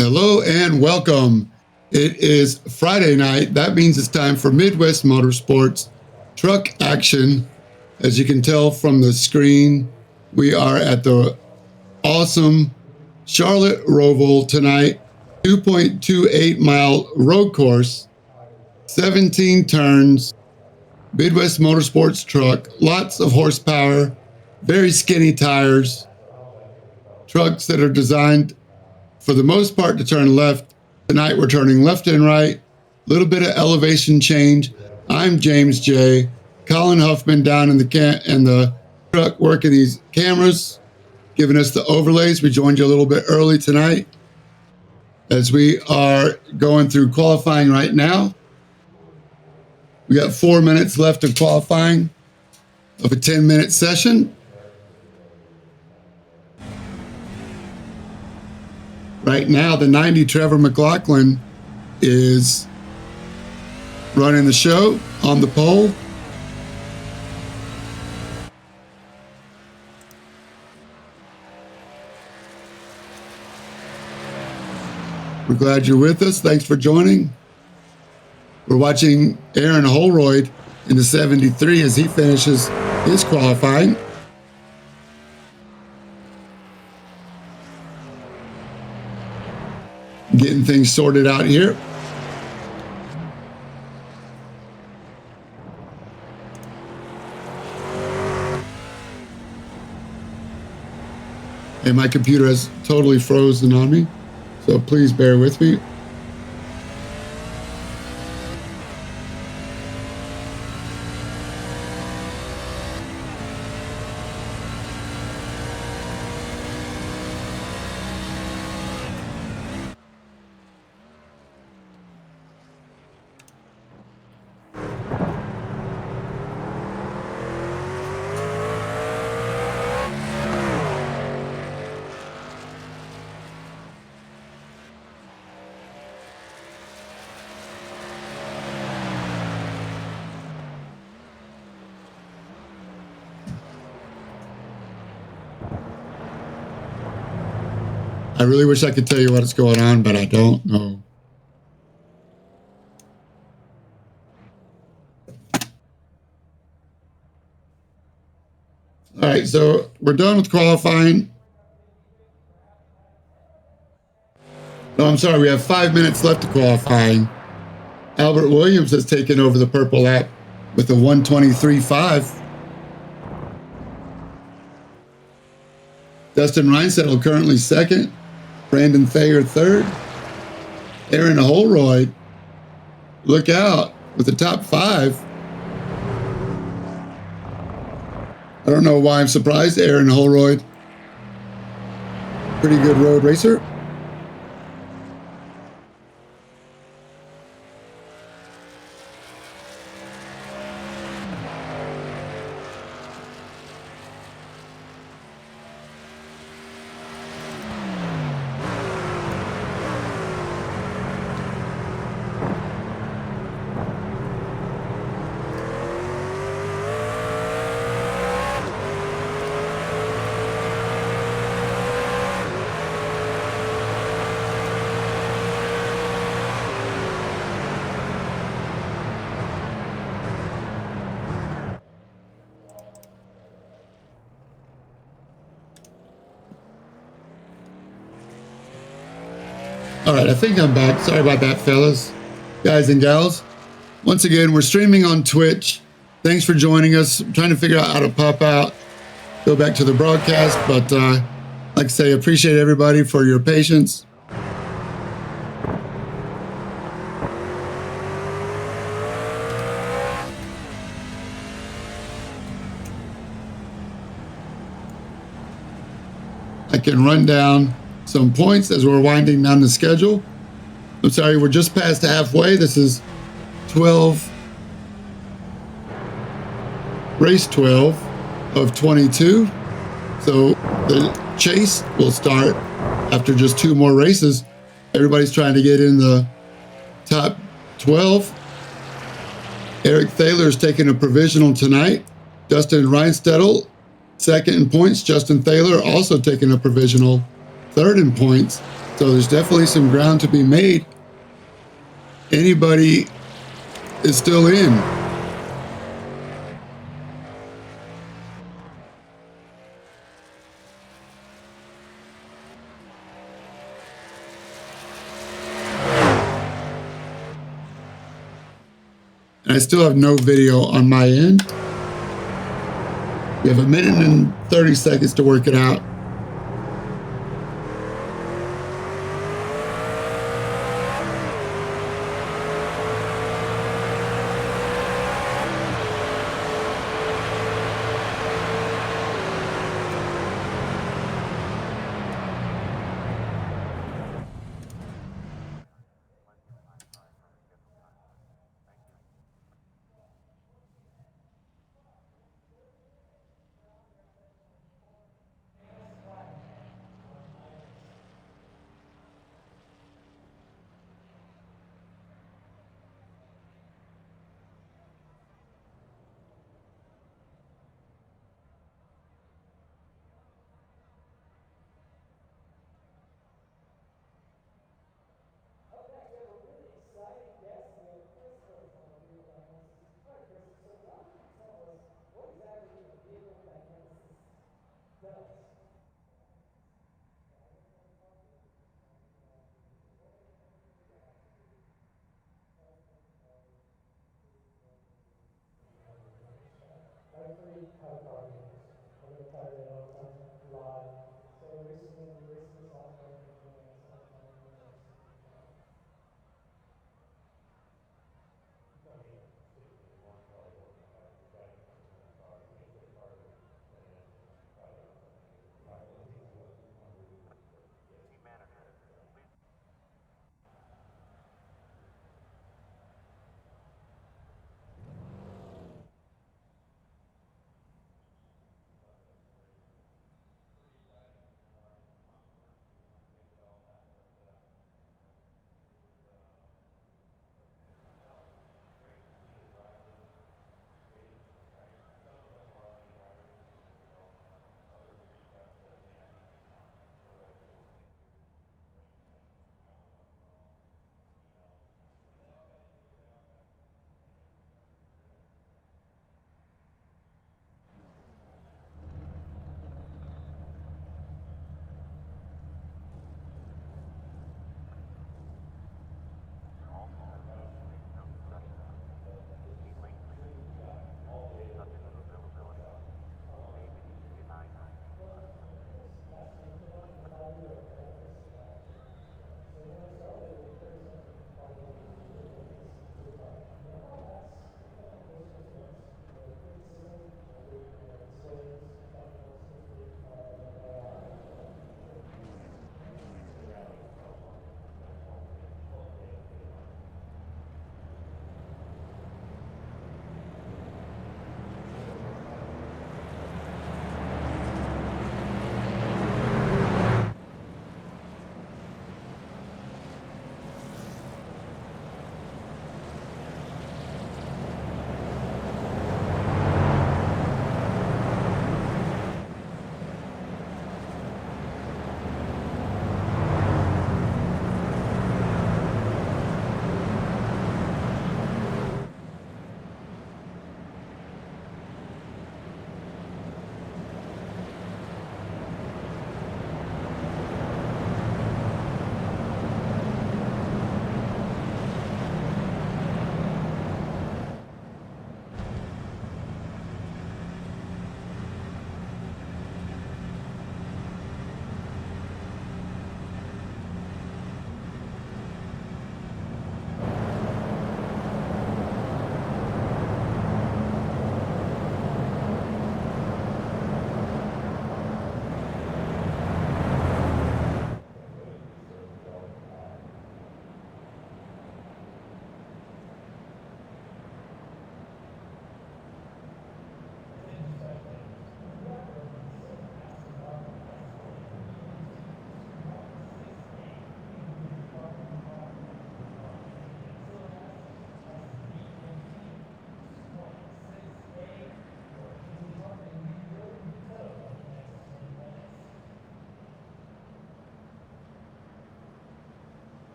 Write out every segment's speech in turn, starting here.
Hello and welcome. It is Friday night. That means it's time for Midwest Motorsports truck action. As you can tell from the screen, we are at the awesome Charlotte Roval tonight. 2.28 mile road course, 17 turns, Midwest Motorsports truck, lots of horsepower, very skinny tires, trucks that are designed for the most part to turn left. Tonight we're turning left and right, a little bit of elevation change. I'm James J. Colin Huffman down in the truck working these cameras, giving us the overlays. We joined you a little bit early tonight as we are going through qualifying right now. We got 4 minutes left of qualifying of a 10-minute session. Right now, the 90 Trevor McLaughlin is running the show on the pole. We're glad you're with us. Thanks for joining. We're watching Aaron Holroyd in the 73 as he finishes his qualifying. Getting things sorted out here. And my computer has totally frozen on me, so please bear with me. I really wish I could tell you what's going on, but I don't know. All right, so we're done with qualifying. No, I'm sorry, we have 5 minutes left of qualifying. Albert Williams has taken over the purple lap with a 1:23.5. Dustin Reinsettle currently second. Brandon Thayer third. Aaron Holroyd, look out, with the top five. I don't know why I'm surprised. Aaron Holroyd, pretty good road racer. All right, I think I'm back. Sorry about that, fellas, guys and gals. Once again, we're streaming on Twitch. Thanks for joining us. I'm trying to figure out how to pop out, go back to the broadcast, but like I say, appreciate everybody for your patience. I can run down some points as we're winding down the schedule. I'm sorry, we're just past halfway. This is race 12 of 22. So the chase will start after just 2 more races. Everybody's trying to get in the top 12. Eric Thaler is taking a provisional tonight. Dustin Reinsettle, second in points. Justin Thaler also taking a provisional, third in points. So there's definitely some ground to be made. Anybody is still in. And I still have no video on my end. You have 1 minute and 30 seconds to work it out.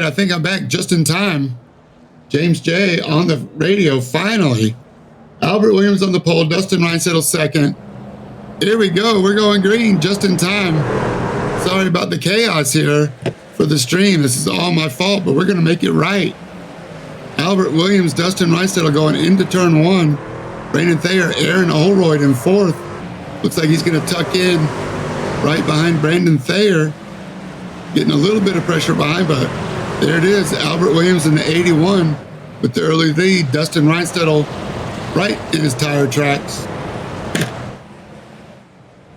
I think I'm back just in time. James J on the radio, finally. Albert Williams on the pole, Dustin Reinsettle second. Here we go, we're going green just in time. Sorry about the chaos here for the stream. This is all my fault, but we're gonna make it right. Albert Williams, Dustin Reinsettle going into turn one. Brandon Thayer, Aaron Olroyd in fourth. Looks like he's gonna tuck in right behind Brandon Thayer. Getting a little bit of pressure behind, but there it is. Albert Williams in the 81 with the early lead. Dustin Reinsettle right in his tire tracks.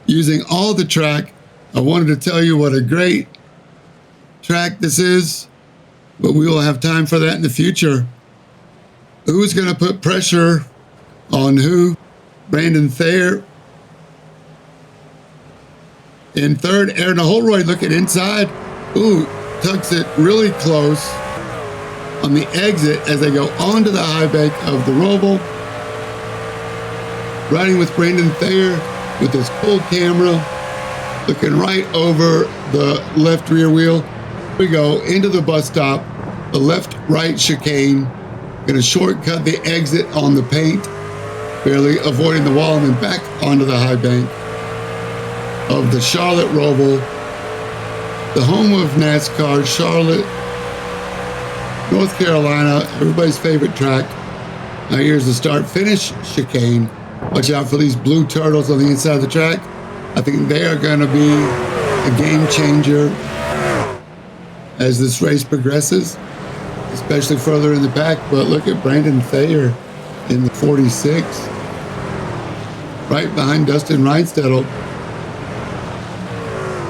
Using all the track, I wanted to tell you what a great track this is, but we will have time for that in the future. Who's going to put pressure on who? Brandon Thayer in third. Aaron Holroyd looking inside. Ooh, tucks it really close on the exit as they go onto the high bank of the Roval. Riding with Brandon Thayer with his full camera, looking right over the left rear wheel. We go into the bus stop, the left-right chicane. Gonna shortcut the exit on the paint, barely avoiding the wall, and then back onto the high bank of the Charlotte Roval, the home of NASCAR, Charlotte, North Carolina, everybody's favorite track. Now here's the start-finish chicane. Watch out for these blue turtles on the inside of the track. I think they are going to be a game changer as this race progresses, especially further in the back. But look at Brandon Thayer in the 46, right behind Dustin Reinsettle.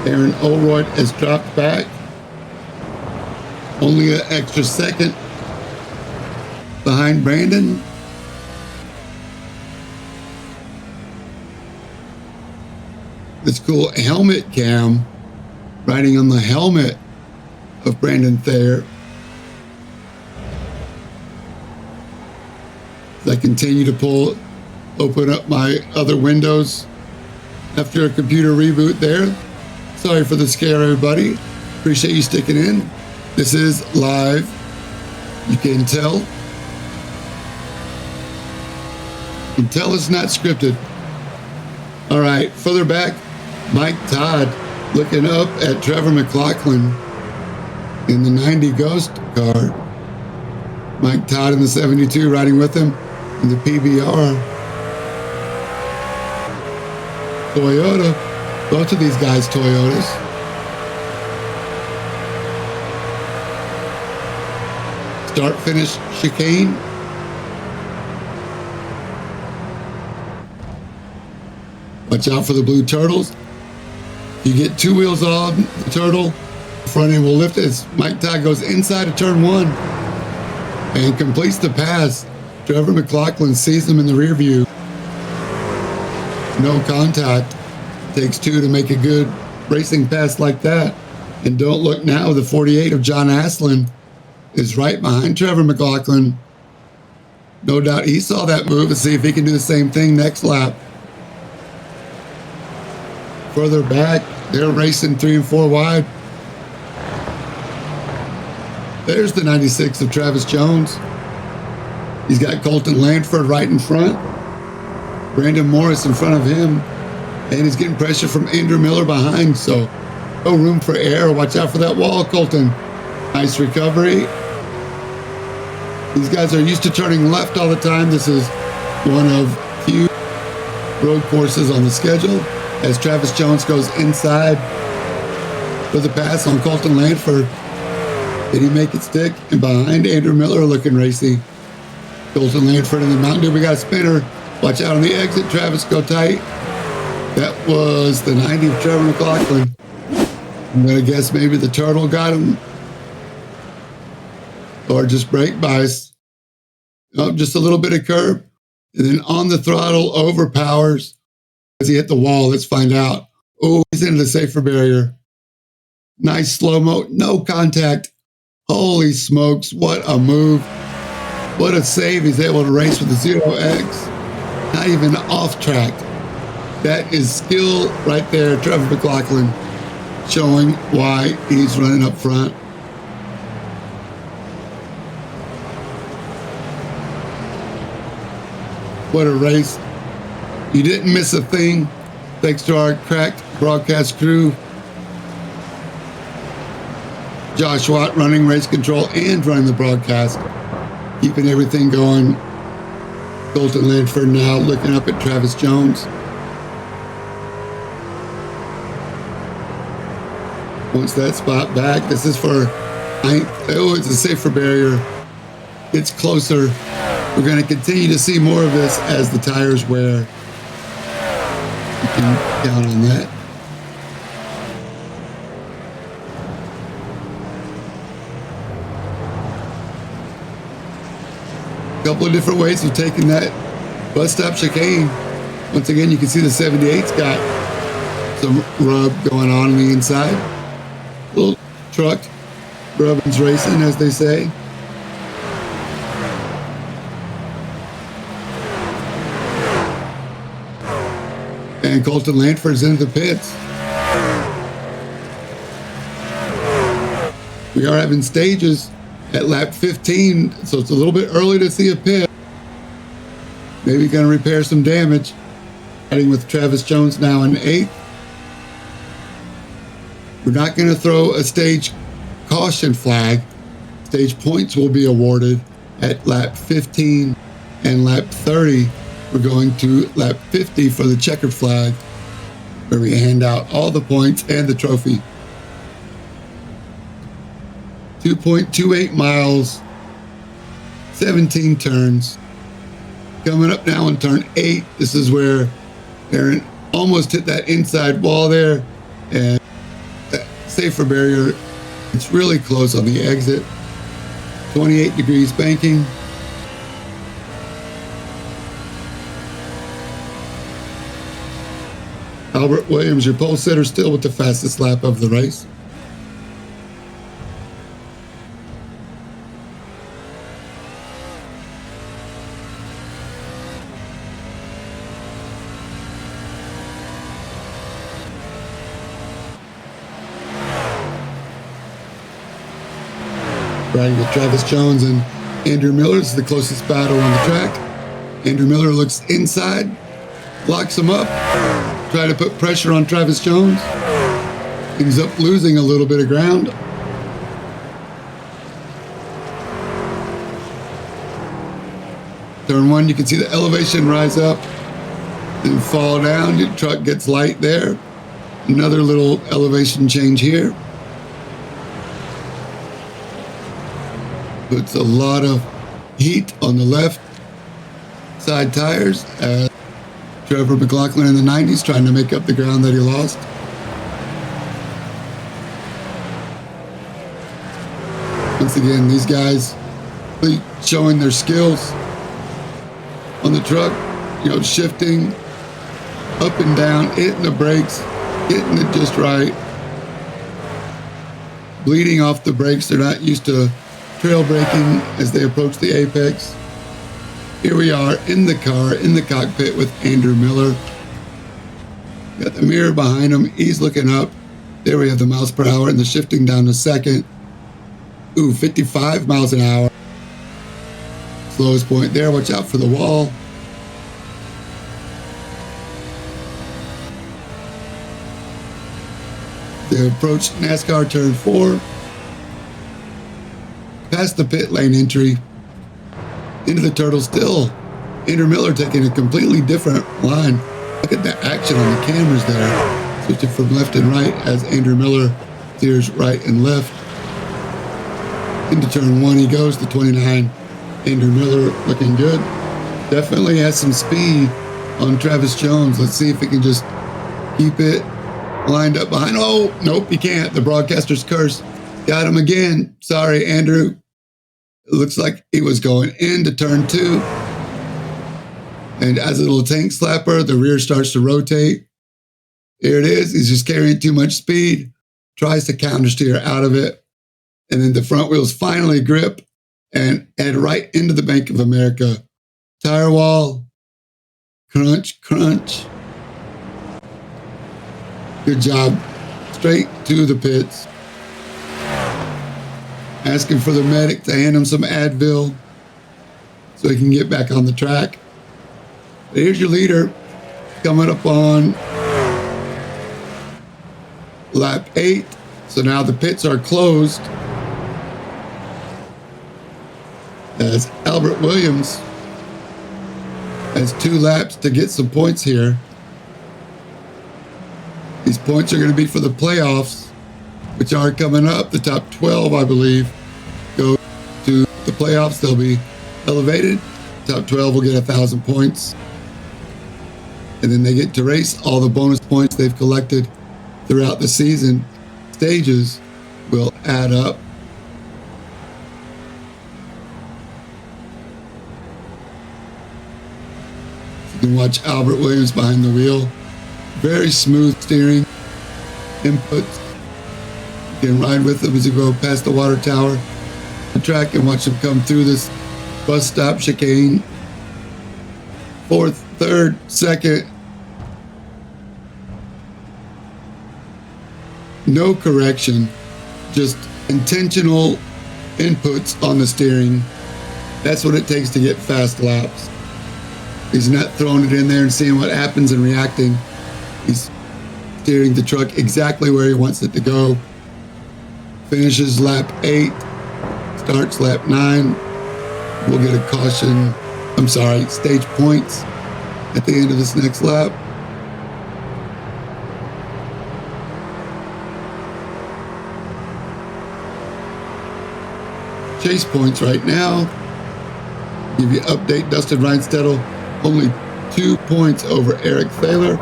Aaron Olroyd has dropped back. Only an extra second behind Brandon. This cool helmet cam riding on the helmet of Brandon Thayer. As I continue to open up my other windows after a computer reboot there. Sorry for the scare, everybody. Appreciate you sticking in. This is live. You can tell. It's not scripted. All right, further back, Mike Todd looking up at Trevor McLaughlin in the 90 Ghost car. Mike Todd in the 72 riding with him in the PBR. Toyota. Both of these guys, Toyotas. Start-finish chicane. Watch out for the blue turtles. You get two wheels on the turtle, the front end will lift as Mike Todd goes inside of turn one and completes the pass. Trevor McLaughlin sees him in the rear view. No contact. Takes two to make a good racing pass like that. And don't look now, the 48 of John Aslin is right behind Trevor McLaughlin. No doubt he saw that move and see if he can do the same thing next lap. Further back, they're racing 3 and 4 wide. There's the 96 of Travis Jones. He's got Colton Landford right in front. Brandon Morris in front of him. And he's getting pressure from Andrew Miller behind, so no room for error. Watch out for that wall, Colton. Nice recovery. These guys are used to turning left all the time. This is one of few road courses on the schedule as Travis Jones goes inside for the pass on Colton Landford. Did he make it stick? And behind Andrew Miller looking racy. Colton Landford in the Mountain Dew. We got a spinner. Watch out on the exit. Travis, go tight. That was the 90 of Trevor McLaughlin. I'm going to guess maybe the turtle got him. Or just brake bias. Oh, just a little bit of curb. And then on the throttle, overpowers. As he hit the wall, let's find out. Oh, he's into the safer barrier. Nice slow-mo, no contact. Holy smokes, what a move. What a save. He's able to race with a 0X. Not even off track. That is skill right there. Trevor McLaughlin showing why he's running up front. What a race. You didn't miss a thing, thanks to our crack broadcast crew. Josh Watt running race control and running the broadcast, keeping everything going. Colton Lanford now looking up at Travis Jones. Wants that spot back. This is for ninth. Oh, it's a safer barrier. It's closer. We're going to continue to see more of this as the tires wear. You can count on that. A couple of different ways of taking that bus stop chicane. Once again, you can see the 78's got some rub going on the inside. Little truck, rubbin's racing, as they say. And Colton Lanford's into the pits. We are having stages at lap 15, so it's a little bit early to see a pit. Maybe going to repair some damage. Riding with Travis Jones now in 8th. We're not going to throw a stage caution flag. Stage points will be awarded at lap 15 and lap 30. We're going to lap 50 for the checkered flag, where we hand out all the points and the trophy. 2.28 miles, 17 turns. Coming up now in turn 8. This is where Aaron almost hit that inside wall there, and that safer barrier, it's really close on the exit. 28 degrees banking. Albert Williams, your pole sitter, still with the fastest lap of the race. Riding with Travis Jones and Andrew Miller. This is the closest battle on the track. Andrew Miller looks inside, locks him up, try to put pressure on Travis Jones. Ends up losing a little bit of ground. Turn 1, you can see the elevation rise up, then fall down. Your truck gets light there. Another little elevation change here. Puts a lot of heat on the left side tires. Trevor McLaughlin in the 90s trying to make up the ground that he lost. Once again, these guys really showing their skills on the truck, you know, shifting up and down, hitting the brakes, getting it just right, bleeding off the brakes. They're not used to trail braking as they approach the apex. Here we are in the car, in the cockpit with Andrew Miller. Got the mirror behind him. He's looking up. There we have the miles per hour and the shifting down to second. Ooh, 55 miles an hour. Slowest point there. Watch out for the wall. They approach NASCAR turn 4. Past the pit lane entry. Into the turtle still. Andrew Miller taking a completely different line. Look at the action on the cameras there. Switching from left and right as Andrew Miller steers right and left. Into turn 1 he goes, the 29. Andrew Miller looking good. Definitely has some speed on Travis Jones. Let's see if he can just keep it lined up behind. Oh, nope, he can't. The broadcaster's curse got him again. Sorry, Andrew. It looks like he was going into turn 2. And as a little tank slapper, the rear starts to rotate. Here it is. He's just carrying too much speed. Tries to counter steer out of it. And then the front wheels finally grip and head right into the Bank of America tire wall. Crunch, crunch. Good job. Straight to the pits. Asking for the medic to hand him some Advil so he can get back on the track. Here's your leader coming up on lap 8. So now the pits are closed as Albert Williams has 2 laps to get some points here. These points are going to be for the playoffs, which are coming up. The top 12, I believe, go to the playoffs. They'll be elevated. Top 12 will get 1,000 points. And then they get to race. All the bonus points they've collected throughout the season stages will add up. You can watch Albert Williams behind the wheel. Very smooth steering inputs. You can ride with him as you go past the water tower, the track, and watch him come through this bus stop chicane. 4th, 3rd, 2nd. No correction, just intentional inputs on the steering. That's what it takes to get fast laps. He's not throwing it in there and seeing what happens and reacting. He's steering the truck exactly where he wants it to go. Finishes lap 8, starts lap 9. We'll get a caution, stage points at the end of this next lap. Chase points right now. Give you update. Dustin Reinstedel only 2 points over Eric Thaler.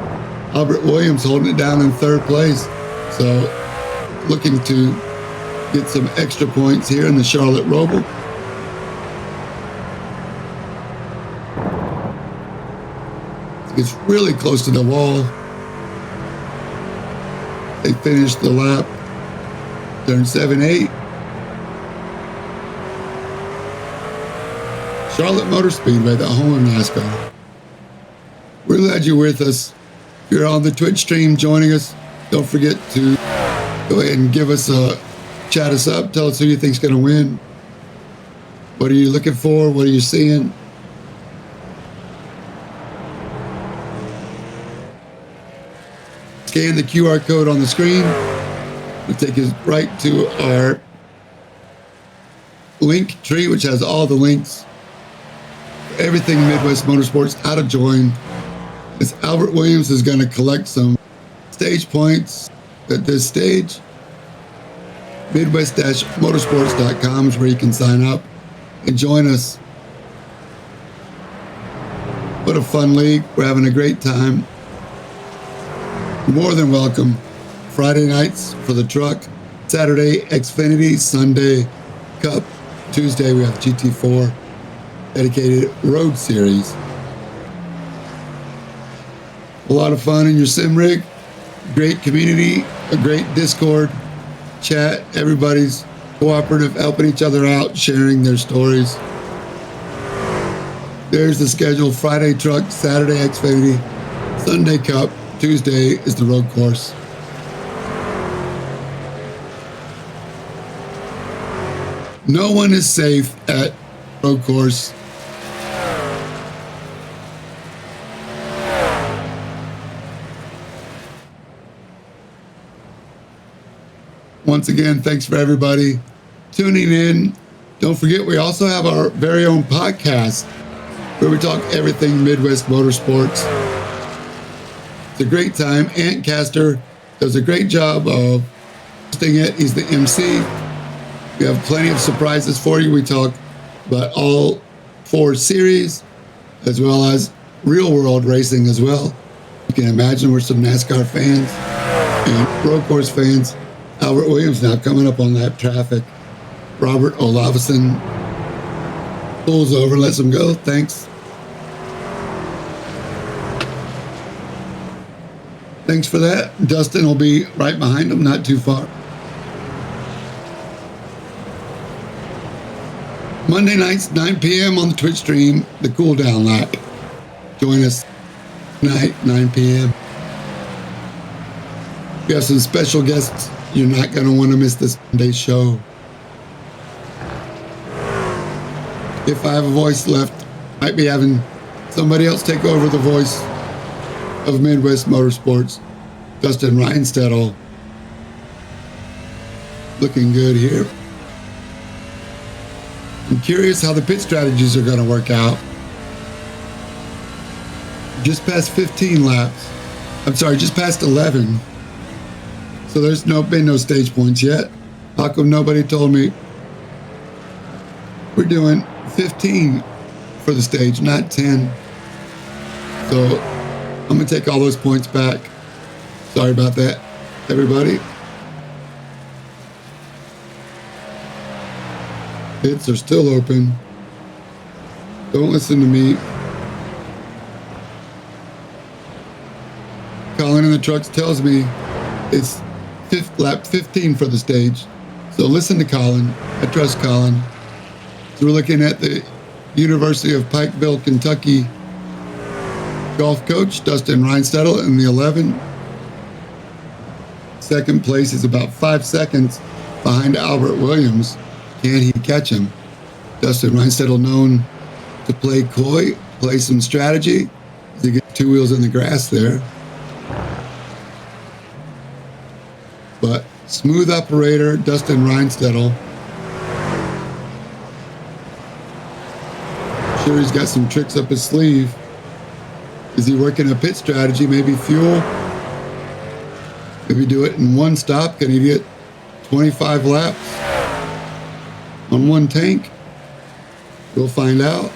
Albert Williams holding it down in 3rd place. So looking to get some extra points here in the Charlotte Roval. It's really close to the wall. They finished the lap. Turn 7-8. Charlotte Motor Speedway, the home of NASCAR. We're glad you're with us. If you're on the Twitch stream joining us, don't forget to go ahead and give us a chat us up. Tell us who you think's going to win. What are you looking for? What are you seeing? Scan the QR code on the screen. It'll take us right to our link tree, which has all the links. Everything Midwest Motorsports, how to join. As Albert Williams is going to collect some stage points at this stage. Midwest-motorsports.com is where you can sign up and join us. What a fun league. We're having a great time. More than welcome. Friday nights for the truck. Saturday, Xfinity. Sunday, Cup. Tuesday, we have GT4. Dedicated road series. A lot of fun in your sim rig. Great community, a great Discord chat. Everybody's cooperative, helping each other out, sharing their stories. There's the schedule. Friday truck, Saturday Xfinity, Sunday Cup, Tuesday is the road course. No one is safe at road course. Once again, thanks for everybody tuning in. Don't forget, we also have our very own podcast where we talk everything Midwest Motorsports. It's a great time. Ant Caster does a great job of hosting it. He's the MC. We have plenty of surprises for you. We talk about all 4 series as well as real world racing as well. You can imagine we're some NASCAR fans and road course fans. Albert Williams now coming up on lap traffic. Robert Olafson pulls over, lets him go. Thanks. Thanks for that. Dustin will be right behind him, not too far. Monday nights, 9 p.m. on the Twitch stream, the cool down lap. Join us tonight, 9 p.m. We have some special guests. You're not going to want to miss this Monday show. If I have a voice left, might be having Somebody else take over the voice of Midwest Motorsports. Dustin Reinstedel. Looking good here. I'm curious how the pit strategies are going to work out. Just past 15 laps. I'm sorry, just past 11. So there's been no stage points yet. How come nobody told me? We're doing 15 for the stage, not 10. So I'm going to take all those points back. Sorry about that, everybody. Pits are still open. Don't listen to me. Colin in the trucks tells me it's lap 15 for the stage. So listen to Colin. I trust Colin. So we're looking at the University of Pikeville, Kentucky golf coach, Dustin Reinstedel, in the 11. Second place is about 5 seconds behind Albert Williams. Can he catch him? Dustin Reinstedel, known to play coy, play some strategy. He gets 2 wheels in the grass there. But smooth operator, Dustin Reinstedel. Sure, he's got some tricks up his sleeve. Is he working a pit strategy? Maybe fuel? Maybe do it in one stop? Can he get 25 laps on one tank? We'll find out.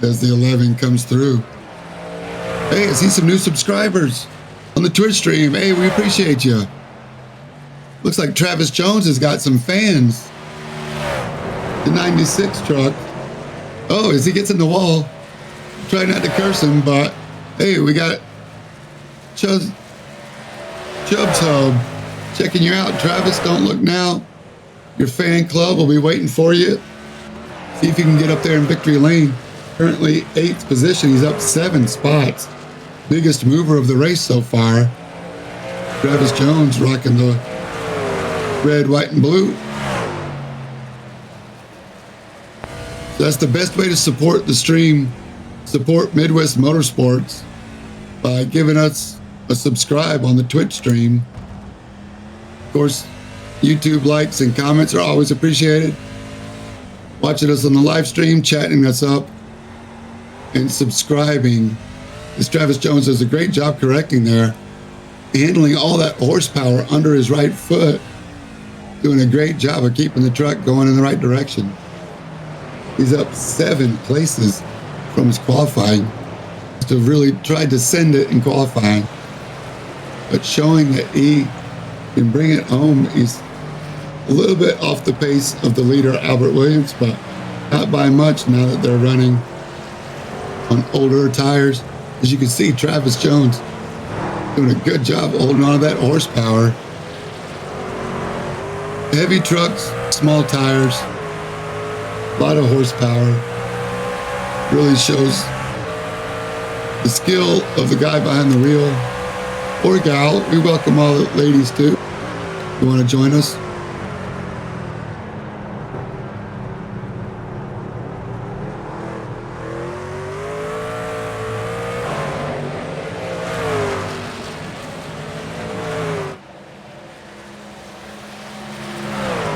As the 11 comes through. Hey, I see some new subscribers on the Twitch stream. Hey, we appreciate you. Looks like Travis Jones has got some fans. The 96 truck. Oh, as he gets in the wall. Try not to curse him, but hey, we got Chubbs Hub checking you out. Travis, don't look now. Your fan club will be waiting for you. See if you can get up there in victory lane. Currently 8th position. He's up 7 spots. Biggest mover of the race so far. Travis Jones rocking the red, white, and blue. So that's the best way to support the stream. Support Midwest Motorsports by giving us a subscribe on the Twitch stream. Of course, YouTube likes and comments are always appreciated. Watching us on the live stream, chatting us up, and subscribing. This Travis Jones does a great job correcting there, handling all that horsepower under his right foot, doing a great job of keeping the truck going in the right direction. He's up 7 places from his qualifying. To really tried to send it in qualifying, but showing that he can bring it home. He's a little bit off the pace of the leader, Albert Williams, but not by much now that they're running on older tires. As you can see, Travis Jones doing a good job holding on to that horsepower. Heavy trucks, small tires, a lot of horsepower. Really shows the skill of the guy behind the wheel, or gal. We welcome all the ladies too. You want to join us?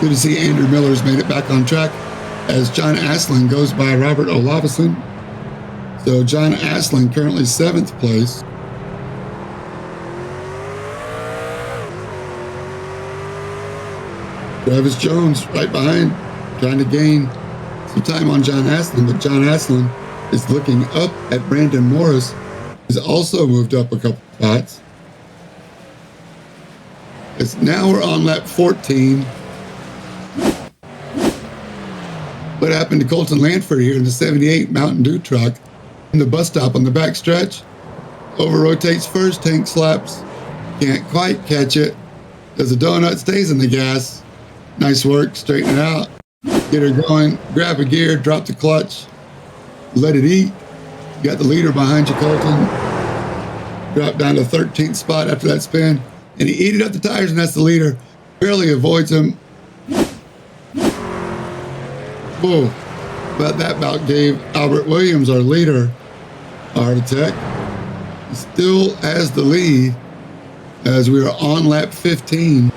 Good to see Andrew Miller's made it back on track as John Aslan goes by Robert Olavison. So John Aslan currently 7th place. Travis Jones right behind, trying to gain some time on John Aslan, but John Aslan is looking up at Brandon Morris, who's also moved up a couple spots. It's now we're on lap 14. What happened to Colton Lanford here in the 78 Mountain Dew truck in the bus stop on the back stretch? Over rotates first, tank slaps, can't quite catch it. Does a donut, stays in the gas. Nice work, straighten it out, get her going, grab a gear, drop the clutch, let it eat. You got the leader behind you, Colton. Dropped down to 13th spot after that spin. And he eated up the tires, and that's the leader. Barely avoids him. Whoa. But that about gave Albert Williams, our leader, a heart attack. He still has the lead as we are on lap 15.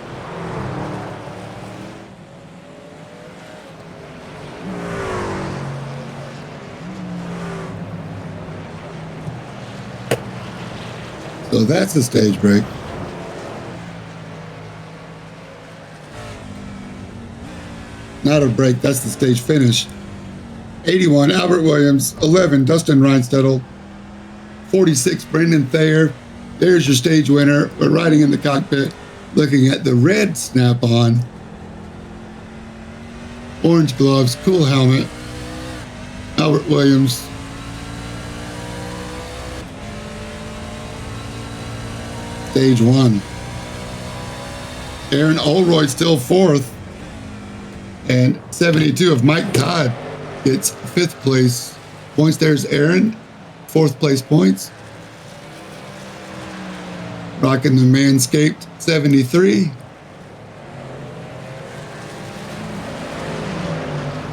So that's the stage break. Not a break, that's the stage finish. 81, Albert Williams. 11, Dustin Reinstedel. 46, Brendan Thayer. There's your stage winner. We're riding in the cockpit, looking at the red snap-on. Orange gloves, cool helmet. Albert Williams. Stage 1. Aaron Olroyd still 4th. And 72 of Mike Todd gets 5th place points. There's Aaron, 4th place points. Rocking the Manscaped 73.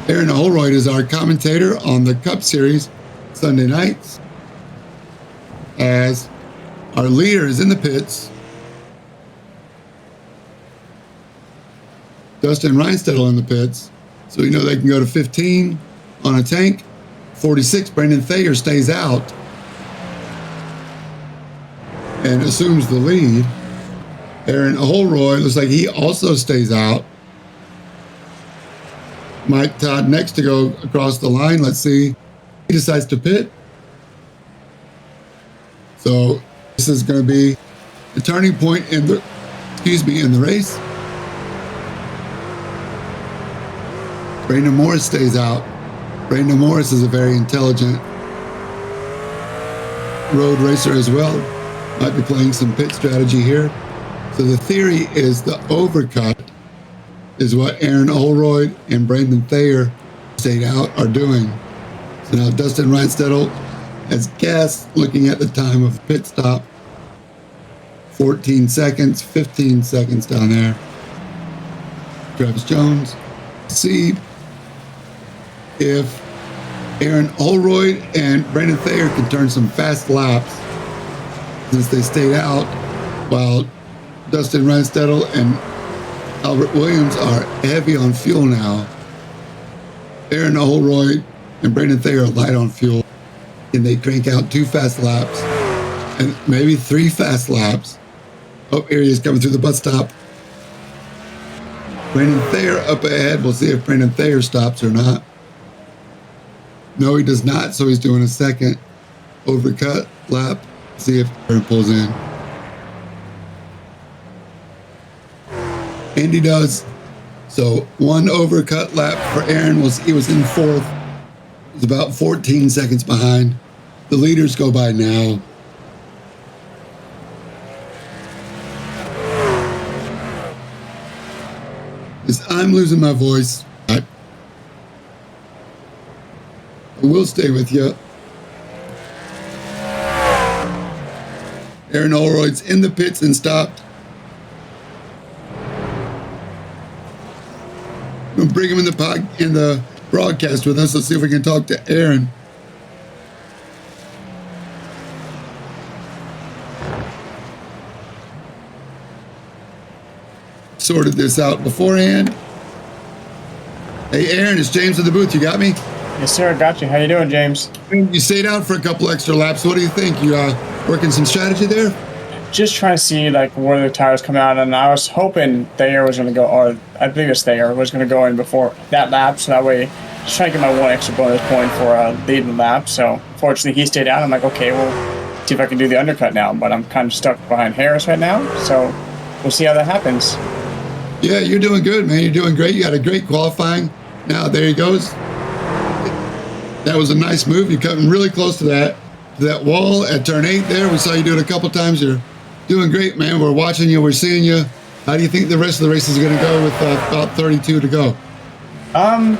Aaron Olroyd is our commentator on the Cup Series Sunday nights, as our leader is in the pits. Dustin Reinstedel in the pits. So we know they can go to 15 on a tank. 46, Brendan Thayer stays out and assumes the lead. Aaron Holroyd looks like he also stays out. Mike Todd next to go across the line. Let's see. He decides to pit. So this is going to be the turning point in the, in the race. Brandon Morris stays out. Brandon Morris is a very intelligent road racer as well. Might be playing some pit strategy here. So the theory is the overcut is what Aaron Olroyd and Brandon Thayer stayed out are doing. So now Dustin Reinstedel has gas, looking at the time of the pit stop. 14 seconds, 15 seconds down there. Travis Jones. See if Aaron Olroyd and Brandon Thayer can turn some fast laps, since they stayed out, while Dustin Reinstedel and Albert Williams are heavy on fuel now. Aaron Olroyd and Brandon Thayer are light on fuel. Can they crank out 2 fast laps and maybe 3 fast laps? Oh, here he is coming through the bus stop. Brandon Thayer up ahead. We'll see if Brandon Thayer stops or not. No, he does not, so he's doing a second overcut lap. See if Aaron pulls in. And he does. So 1 overcut lap for Aaron. He was in 4th. He's about 14 seconds behind. The leaders go by now. I'm losing my voice. I will stay with you. Aaron Olroyd's in the pits and stopped. We'll bring him in the broadcast with us. Let's see if we can talk to Aaron. Sorted this out beforehand. Hey, Aaron, it's James in the booth. You got me? Yes, sir. I got you. How you doing, James? You stayed out for a couple extra laps. What do you think? You working some strategy there? Just trying to see where the tires come out, and I was hoping Thayer was going to go, or I believe it's Thayer was going to go in before that lap, so that way just trying to get my 1 extra bonus point for leading the lap. So fortunately, he stayed out. I'm like, okay, we'll see if I can do the undercut now, but I'm kind of stuck behind Harris right now, so we'll see how that happens. Yeah, you're doing good, man. You're doing great. You got a great qualifying. Now, there he goes. That was a nice move. You're coming really close to that wall at turn 8 there. We saw you do it a couple times. You're doing great, man. We're watching you. We're seeing you. How do you think the rest of the race is going to go with about 32 to go? I'm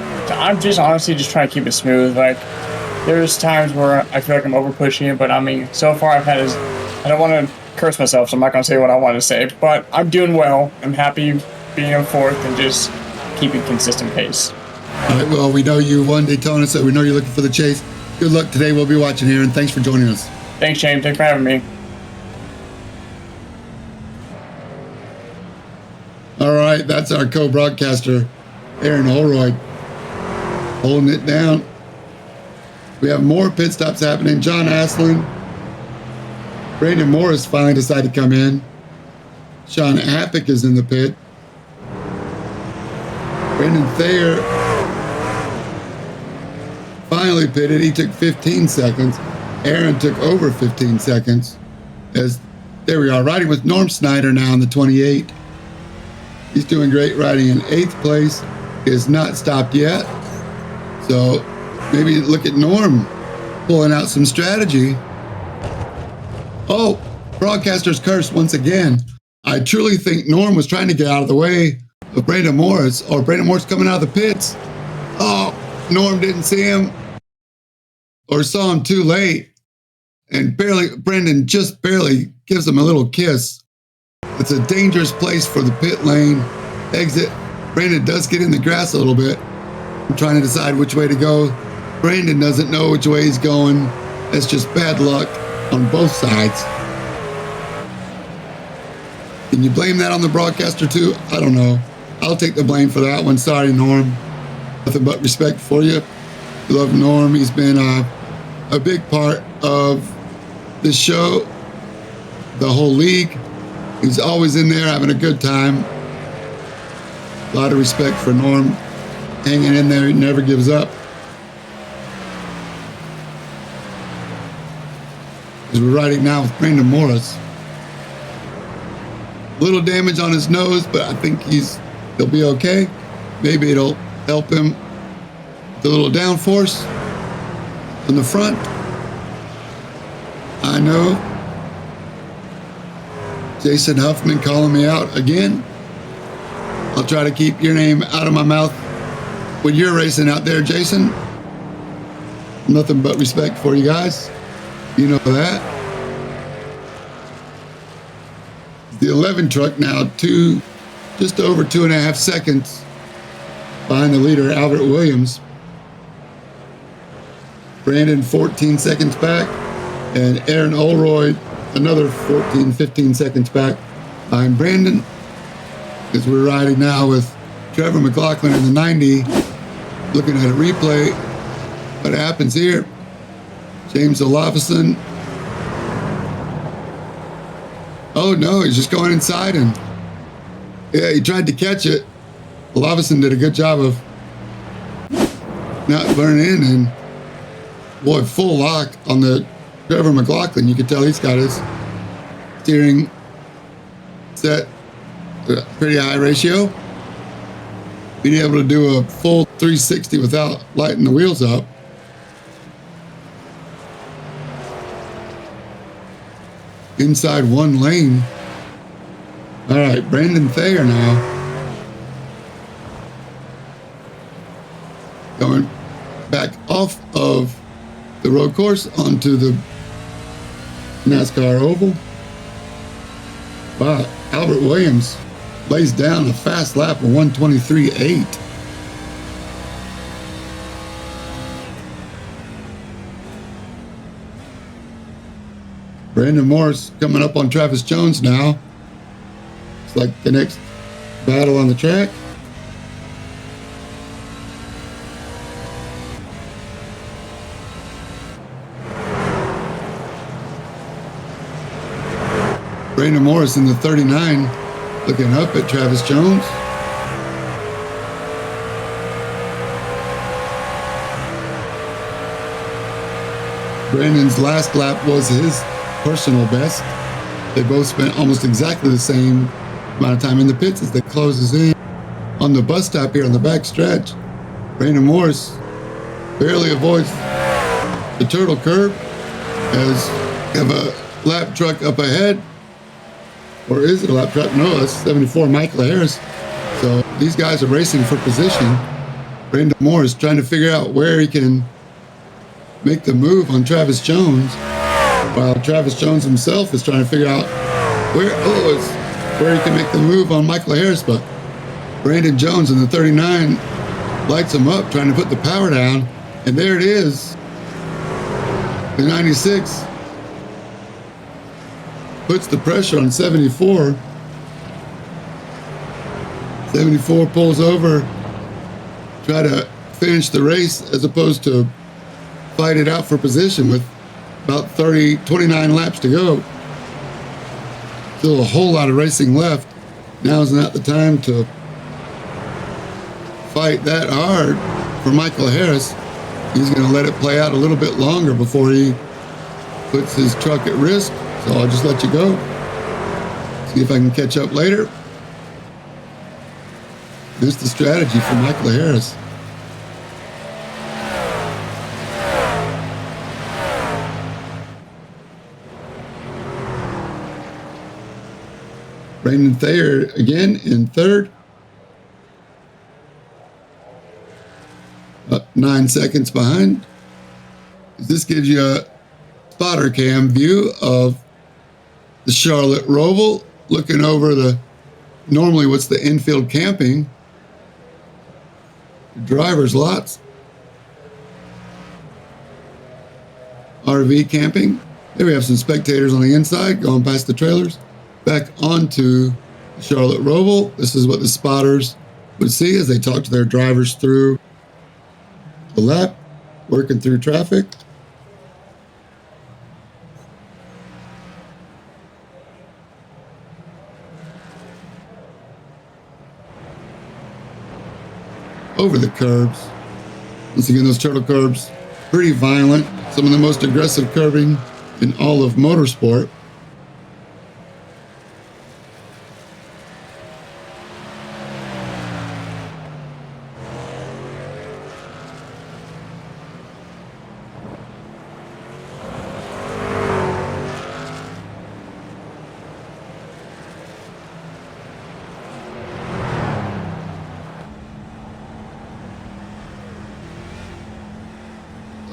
just honestly just trying to keep it smooth. There's times where I feel like I'm over pushing it, but I mean, so far I've had I don't want to curse myself, so I'm not going to say what I want to say. But I'm doing well. I'm happy being in fourth and just keeping consistent pace. All right, well, we know you won Daytona, so we know you're looking for the chase. Good luck today. We'll be watching here, and thanks for joining us. Thanks, Shane. Thanks for having me. All right, that's our co-broadcaster, Aaron Holroyd, holding it down. We have more pit stops happening. John Aslin, Brandon Morris finally decided to come in. Sean Appick is in the pit. Brandon Thayer finally pitted. He took 15 seconds. Aaron took over 15 seconds. There we are, riding with Norm Snyder now in the 28. He's doing great, riding in 8th place. He has not stopped yet. So maybe look at Norm pulling out some strategy. Oh, broadcaster's curse once again. I truly think Norm was trying to get out of the way of Brandon Morris, or Brandon Morris coming out of the pits. Oh, Norm didn't see him or saw him too late. And Brandon just barely gives him a little kiss. It's a dangerous place for the pit lane exit. Brandon does get in the grass a little bit. I'm trying to decide which way to go. Brandon doesn't know which way he's going. It's just bad luck on both sides. Can you blame that on the broadcaster too? I don't know. I'll take the blame for that one. Sorry, Norm. Nothing but respect for you. Love Norm. He's been a big part of this show, the whole league. He's always in there having a good time. A lot of respect for Norm. Hanging in there, he never gives up. As we're riding now with Brandon Morris. Little damage on his nose, but I think he'll be okay. Maybe it'll help him with a little downforce on the front. I know. Jason Huffman calling me out again. I'll try to keep your name out of my mouth when you're racing out there, Jason. Nothing but respect for you guys. You know that. The 11 truck now, just over 2.5 seconds behind the leader, Albert Williams. Brandon 14 seconds back, and Aaron Olroyd another 14, 15 seconds back behind Brandon. As we're riding now with Trevor McLaughlin in the 90, looking at a replay. What happens here? James Olafison. Oh no, he's just going inside, and yeah, he tried to catch it. Olafison did a good job of not burning in, and boy, full lock on the Trevor McLaughlin. You can tell he's got his steering set at a pretty high ratio. Being able to do a full 360 without lighting the wheels up. Inside one lane. All right, Brandon Thayer now. Going back off of the road course onto the NASCAR oval. Wow, Albert Williams lays down a fast lap of 1:23.8. Brandon Morris coming up on Travis Jones now. It's like the next battle on the track. Brandon Morris in the 39, looking up at Travis Jones. Brandon's last lap was his personal best. They both spent almost exactly the same amount of time in the pits as they closes in. On the bus stop here on the back stretch, Brandon Morris barely avoids the turtle curve as you have a lap truck up ahead. Or is it a lap truck? No, that's 74 Michael Harris. So these guys are racing for position. Brandon Morris trying to figure out where he can make the move on Travis Jones. while Travis Jones himself is trying to figure out where he can make the move on Michael Harris. But Brandon Jones in the 39 lights him up, trying to put the power down. And there it is. The 96 puts the pressure on 74. 74 pulls over, try to finish the race as opposed to fight it out for position with about 29 laps to go. Still a whole lot of racing left. Now is not the time to fight that hard for Michael Harris. He's going to let it play out a little bit longer before he puts his truck at risk. So I'll just let you go. See if I can catch up later. This is the strategy for Michael Harris. Brandon Thayer again in third. Up 9 seconds behind. This gives you a spotter cam view of the Charlotte Roval, looking over normally what's the infield camping, driver's lots, RV camping. There we have some spectators on the inside going past the trailers. Back onto the Charlotte Roval. This is what the spotters would see as they talk to their drivers through the lap, working through traffic. Over the curbs. Once again, those turtle curbs, pretty violent. Some of the most aggressive curbing in all of motorsport.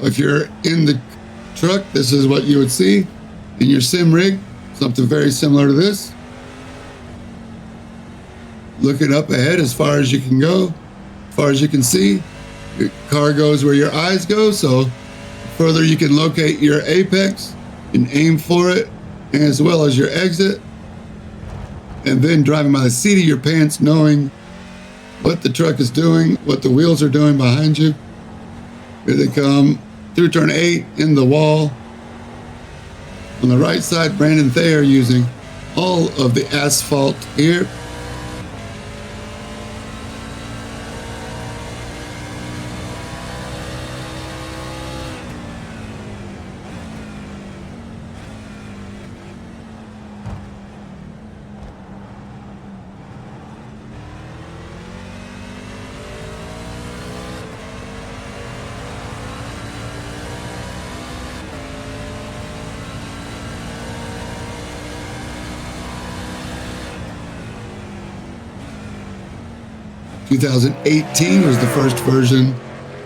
If you're in the truck, this is what you would see in your sim rig, something very similar to this. Looking up ahead as far as you can go, as far as you can see. Your car goes where your eyes go, so the further you can locate your apex and aim for it, as well as your exit. And then driving by the seat of your pants, knowing what the truck is doing, what the wheels are doing behind you. Here they come. Through turn 8 in the wall. On the right side, Brandon Thayer using all of the asphalt here. (2018) was the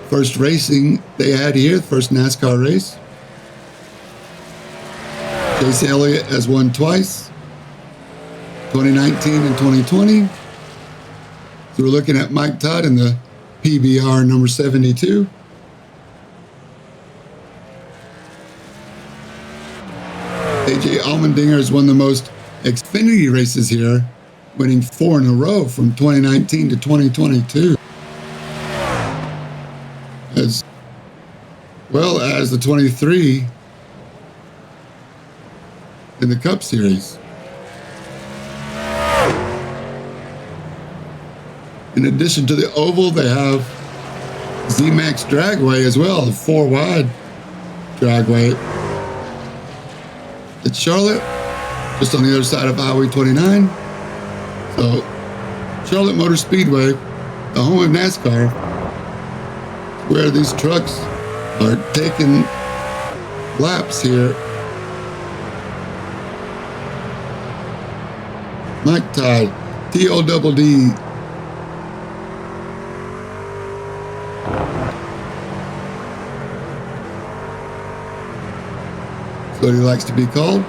first racing they had here, the first NASCAR race. Chase Elliott has won twice, 2019 and 2020. So we're looking at Mike Todd in the PBR number 72. AJ Allmendinger has won the most Xfinity races here, winning 4 in a row from 2019 to 2022. As well as the 23 in the Cup Series. In addition to the oval, they have Z-Max Dragway as well, the 4-wide dragway. It's Charlotte, just on the other side of Highway 29. So, Charlotte Motor Speedway, the home of NASCAR, where these trucks are taking laps here. Mike Todd, T-O-D-D. That's what he likes to be called.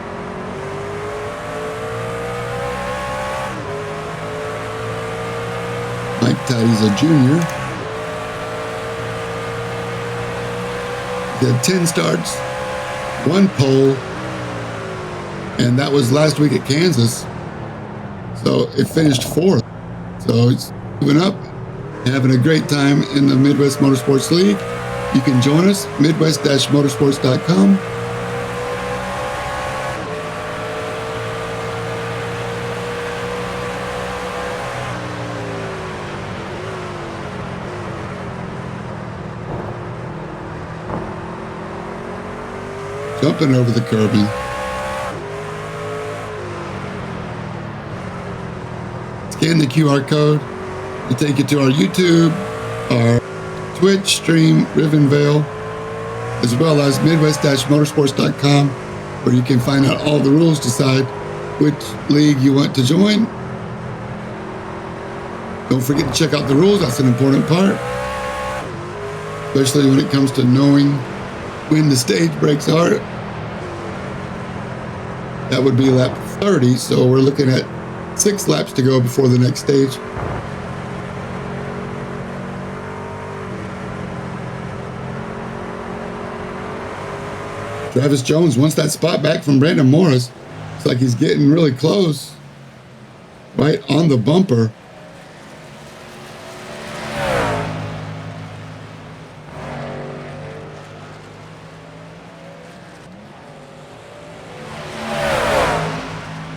Mike Tidy's a junior. He had 10 starts, 1 pole, and that was last week at Kansas. So it finished 4th. So it's moving up, having a great time in the Midwest Motorsports League. You can join us, midwest-motorsports.com. Jumping over the curbing. Scan the QR code. It'll take you to our YouTube, our Twitch stream, Rivenvale, as well as midwest-motorsports.com, where you can find out all the rules, decide which league you want to join. Don't forget to check out the rules. That's an important part, especially when it comes to knowing when the stage breaks are. That would be lap 30, so we're looking at 6 laps to go before the next stage. Travis Jones wants that spot back from Brandon Morris. It's like he's getting really close, right on the bumper.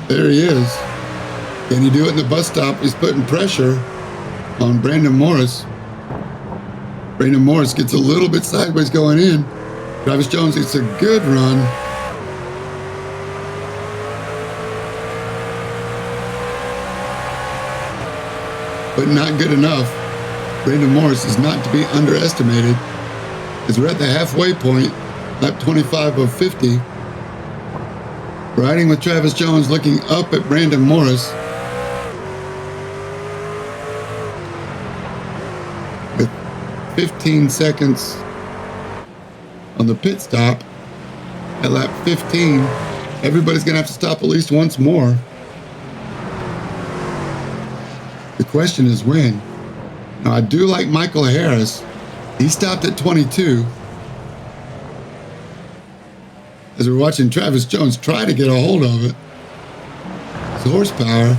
There he is. Can he do it in the bus stop? He's putting pressure on Brandon Morris. Brandon Morris gets a little bit sideways going in. Travis Jones gets a good run. But not good enough. Brandon Morris is not to be underestimated, as we're at the halfway point, lap 25 of 50. Riding with Travis Jones, looking up at Brandon Morris. With 15 seconds on the pit stop at lap 15, everybody's going to have to stop at least once more. The question is when. Now, I do like Michael Harris. He stopped at 22. As we're watching Travis Jones try to get a hold of it. His horsepower.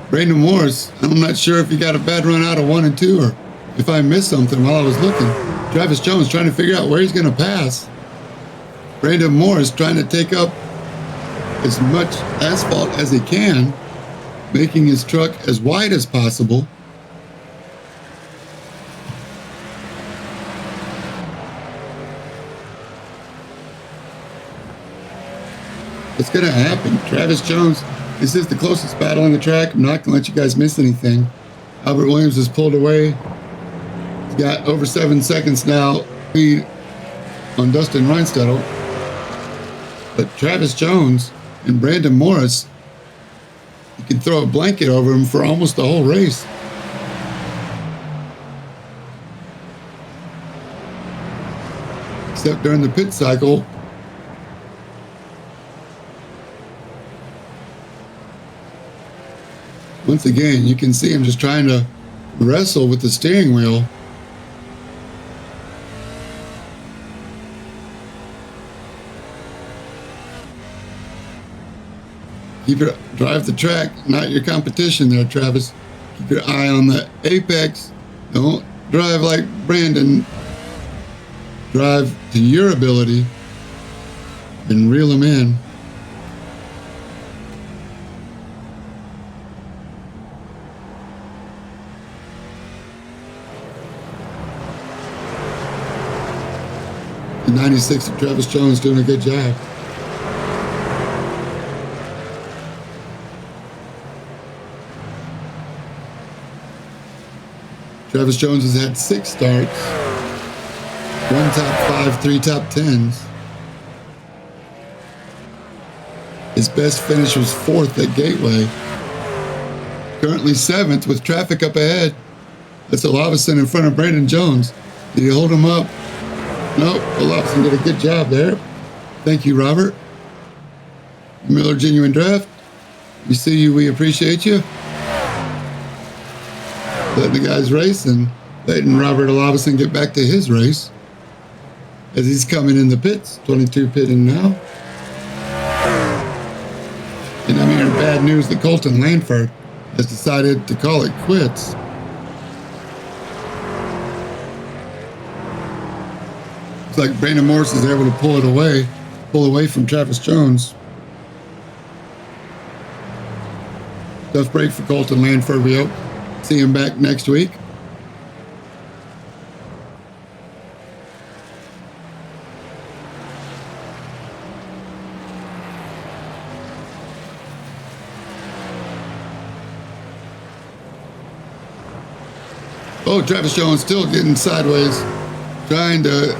Brandon Morris, I'm not sure if he got a bad run out of 1 and 2 or if I missed something while I was looking. Travis Jones trying to figure out where he's going to pass. Brandon Morris trying to take up as much asphalt as he can, making his truck as wide as possible. It's going to happen. Travis Jones, this is the closest battle on the track. I'm not going to let you guys miss anything. Albert Williams has pulled away. He's got over 7 seconds now lead on Dustin Reinstedel. But Travis Jones and Brandon Morris, you can throw a blanket over him for almost the whole race. Except during the pit cycle. Once again, you can see him just trying to wrestle with the steering wheel. Drive the track, not your competition there, Travis. Keep your eye on the apex. Don't drive like Brandon. Drive to your ability and reel him in. The 96 of Travis Jones doing a good job. Travis Jones has had 6 starts, 1 top 5, 3 top 10s. His best finish was 4th at Gateway. Currently 7th with traffic up ahead. That's Olafson in front of Brandon Jones. Did he hold him up? Nope, Olafson did a good job there. Thank you, Robert. Miller Genuine Draft. We see you. We appreciate you. Letting the guys race and letting Robert Olavison get back to his race as he's coming in the pits. 22 pitting now. And I'm hearing bad news that Colton Lanford has decided to call it quits. Looks like Brandon Morris is able to pull away from Travis Jones. Tough break for Colton Lanford. We hope to see him back next week. Oh, Travis Jones still getting sideways, trying to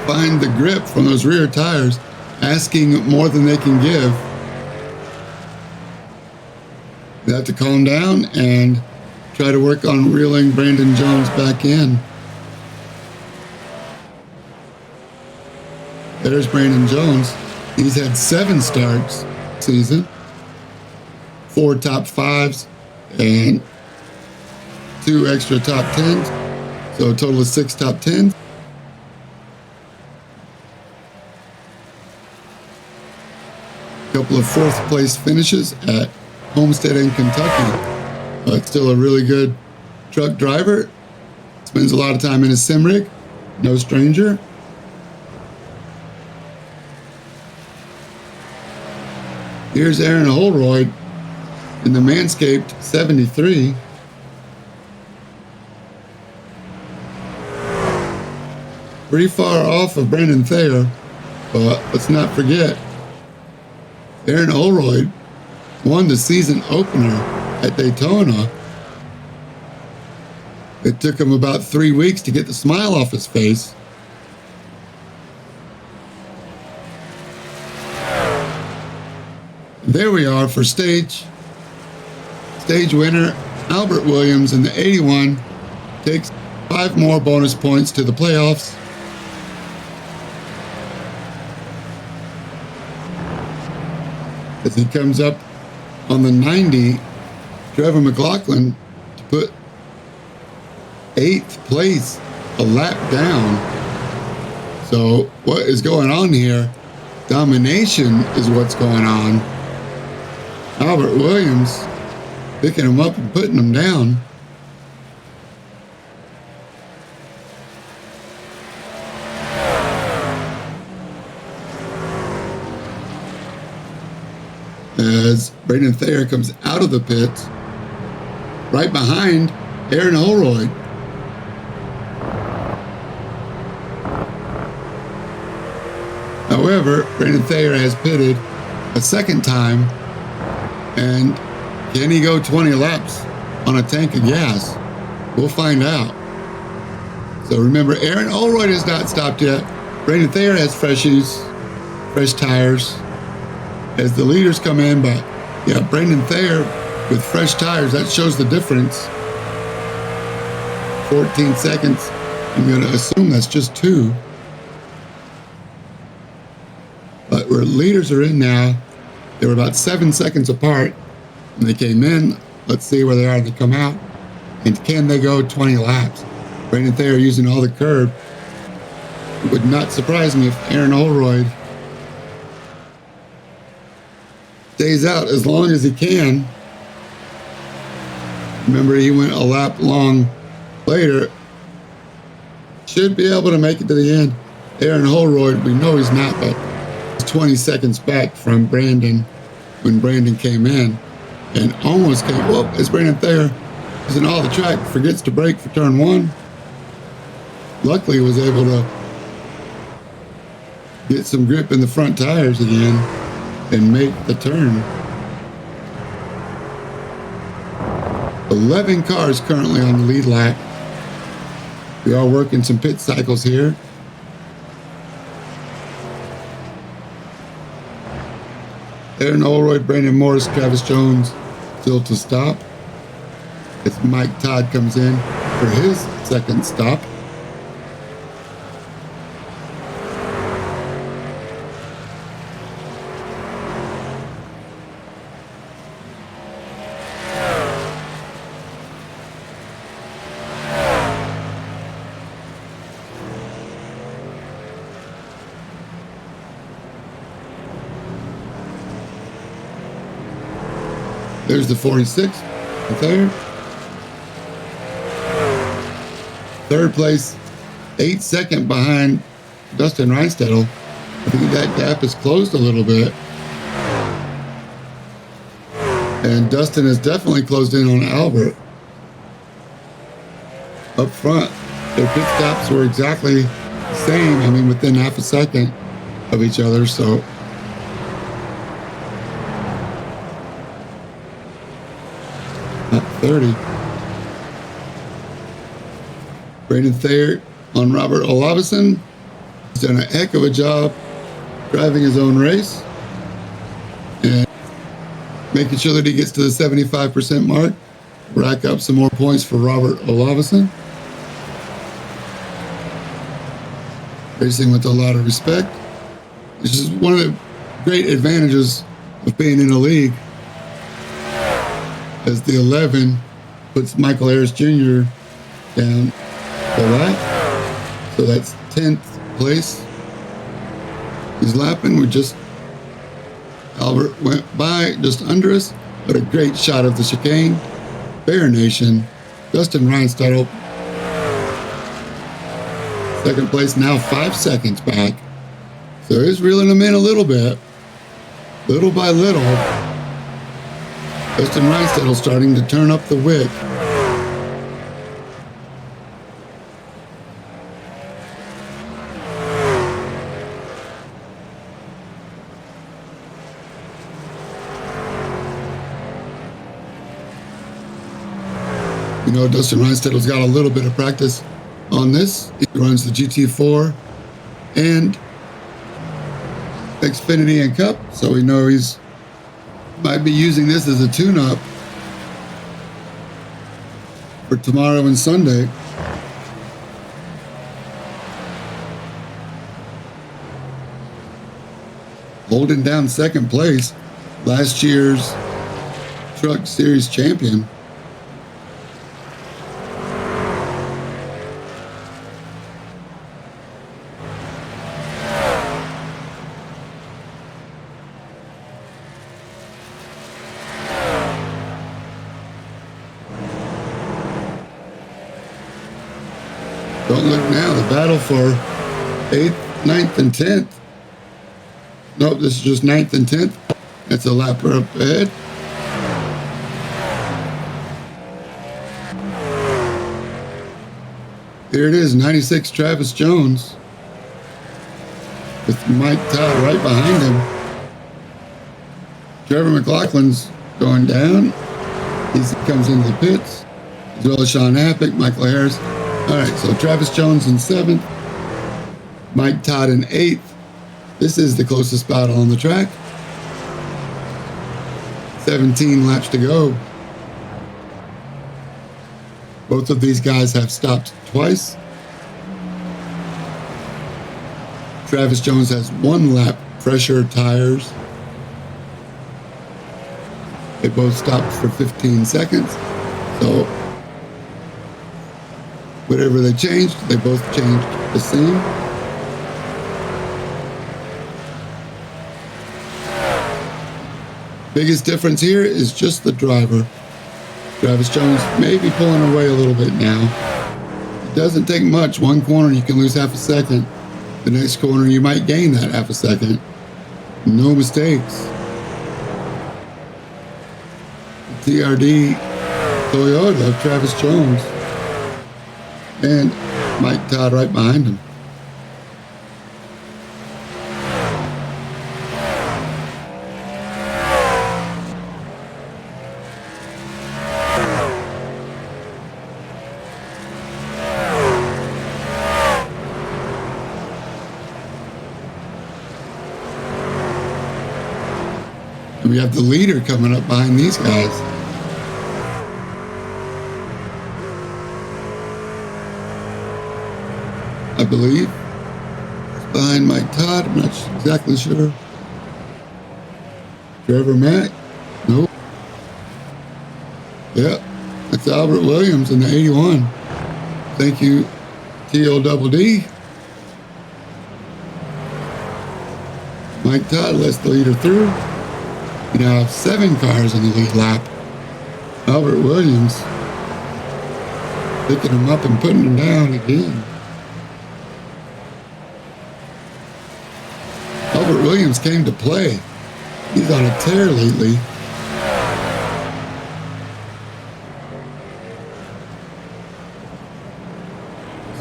find the grip from those rear tires, asking more than they can give. They have to calm down and try to work on reeling Brandon Jones back in. There's Brandon Jones. He's had 7 starts this season, 4 top 5s, and 2 extra top 10s, so a total of 6 top 10s. A couple of 4th place finishes at Homestead in Kentucky, but still a really good truck driver. Spends a lot of time in his sim rig, no stranger. Here's Aaron Holroyd in the Manscaped 73. Pretty far off of Brandon Thayer, but let's not forget, Aaron Holroyd won the season opener at Daytona. It took him about 3 weeks to get the smile off his face. There we are for stage winner Albert Williams in the 81 takes 5 more bonus points to the playoffs. As he comes up on the 90, Trevor McLaughlin to put 8th place, a lap down. So what is going on here? Domination is what's going on. Albert Williams picking him up and putting him down. As Brandon Thayer comes out of the pits, right behind Aaron Holroyd. However, Brandon Thayer has pitted a second time, and can he go 20 laps on a tank of gas? We'll find out. So remember, Aaron Holroyd has not stopped yet. Brandon Thayer has fresh tires as the leaders come in, but yeah, Brandon Thayer with fresh tires, that shows the difference. 14 seconds. I'm going to assume that's just 2. But where leaders are in now, they were about 7 seconds apart when they came in. Let's see where they are when they come out. And can they go 20 laps? Brandon Thayer using all the curb. It would not surprise me if Aaron Holroyd stays out as long as he can. Remember, he went a lap long later. Should be able to make it to the end. Aaron Holroyd, we know he's not, but he's 20 seconds back from Brandon when Brandon came in and almost came up as Brandon Thayer is in all the track, forgets to brake for turn 1. Luckily, he was able to get some grip in the front tires again and make the turn. 11 cars currently on the lead lap. We are working some pit cycles here. Aaron Holroyd, Brandon Morris, Travis Jones still to stop. As Mike Todd comes in for his second stop. There's the 46, the third. Third place, 8-second behind Dustin Reinstedel. I think that gap is closed a little bit. And Dustin has definitely closed in on Albert. Up front, their pit stops were exactly the same. I mean, within half a second of each other, so. At 30. Brandon Thayer on Robert Olavison. He's done a heck of a job driving his own race and making sure that he gets to the 75% mark. Rack up some more points for Robert Olavison. Racing with a lot of respect. This is one of the great advantages of being in a league, as the 11 puts Michael Harris Jr. down a lap. So that's 10th place. He's lapping. Albert went by just under us, but a great shot of the chicane. Bear Nation, Dustin Reinstedel. Second place, now 5 seconds back. So he's reeling them in a little bit. Little by little. Dustin Reinstedel starting to turn up the wick. You know, Dustin Reinstedel's got a little bit of practice on this. He runs the GT4 and Xfinity and Cup, so we know he's might be using this as a tune-up for tomorrow and Sunday. Holding down second place, last year's Truck Series champion. Don't look now, the battle for 8th, 9th, and 10th. Nope, this is just 9th and 10th. That's a lapper up ahead. Here it is, 96 Travis Jones with Mike Todd right behind him. Trevor McLaughlin's going down. He comes into the pits, as well as Sean Appick, Michael Harris. All right, so Travis Jones in 7th, Mike Todd in 8th. This is the closest battle on the track. 17 laps to go. Both of these guys have stopped twice. Travis Jones has 1 lap fresher tires. They both stopped for 15 seconds. So whatever they changed, they both changed the same. Biggest difference here is just the driver. Travis Jones may be pulling away a little bit now. It doesn't take much. One corner, you can lose half a second. The next corner, you might gain that half a second. No mistakes. TRD Toyota of Travis Jones. And Mike Todd right behind him. And we have the leader coming up behind these guys. I believe. It's behind Mike Todd. I'm not exactly sure. Trevor Mack. Nope. Yep. That's Albert Williams in the 81. Thank you, TODD. Mike Todd lets the leader through. You now have 7 cars in the lead lap. Albert Williams picking him up and putting him down again. Albert Williams came to play. He's on a tear lately.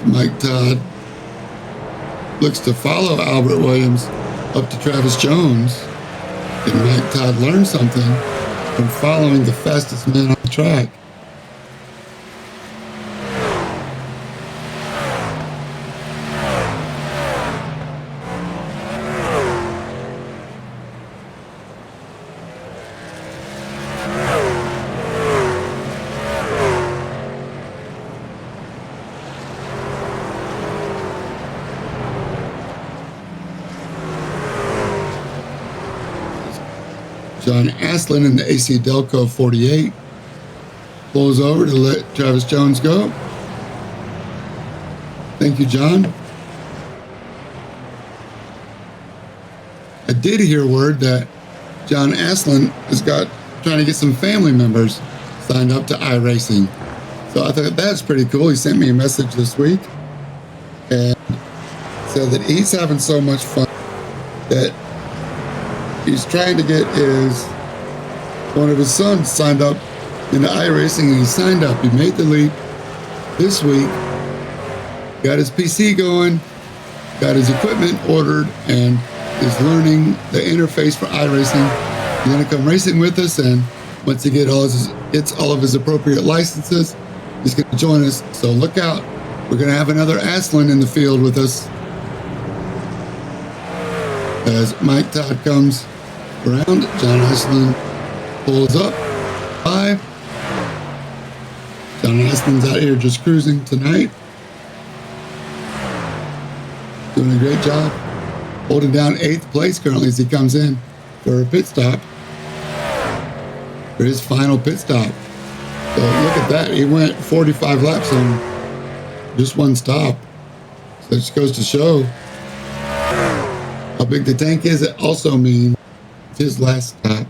Mike Todd looks to follow Albert Williams up to Travis Jones. And Mike Todd learned something from following the fastest man on the track. John Aslin in the AC Delco 48 pulls over to let Travis Jones go. Thank you, John. I did hear word that John Aslin has got trying to get some family members signed up to iRacing. So I thought that's pretty cool. He sent me a message this week and said that he's having so much fun that he's trying to get one of his sons signed up into iRacing, and he signed up. He made the leap this week, got his PC going, got his equipment ordered, and is learning the interface for iRacing. He's going to come racing with us, and once he gets all of his appropriate licenses, he's going to join us. So look out. We're going to have another Aslin in the field with us as Mike Todd comes around. John Aslin pulls up. 5. John Aslin's out here just cruising tonight. Doing a great job. Holding down 8th place currently as he comes in for a pit stop. For his final pit stop. So look at that. He went 45 laps on just one stop. So it just goes to show how big the tank is. It also means his last stop.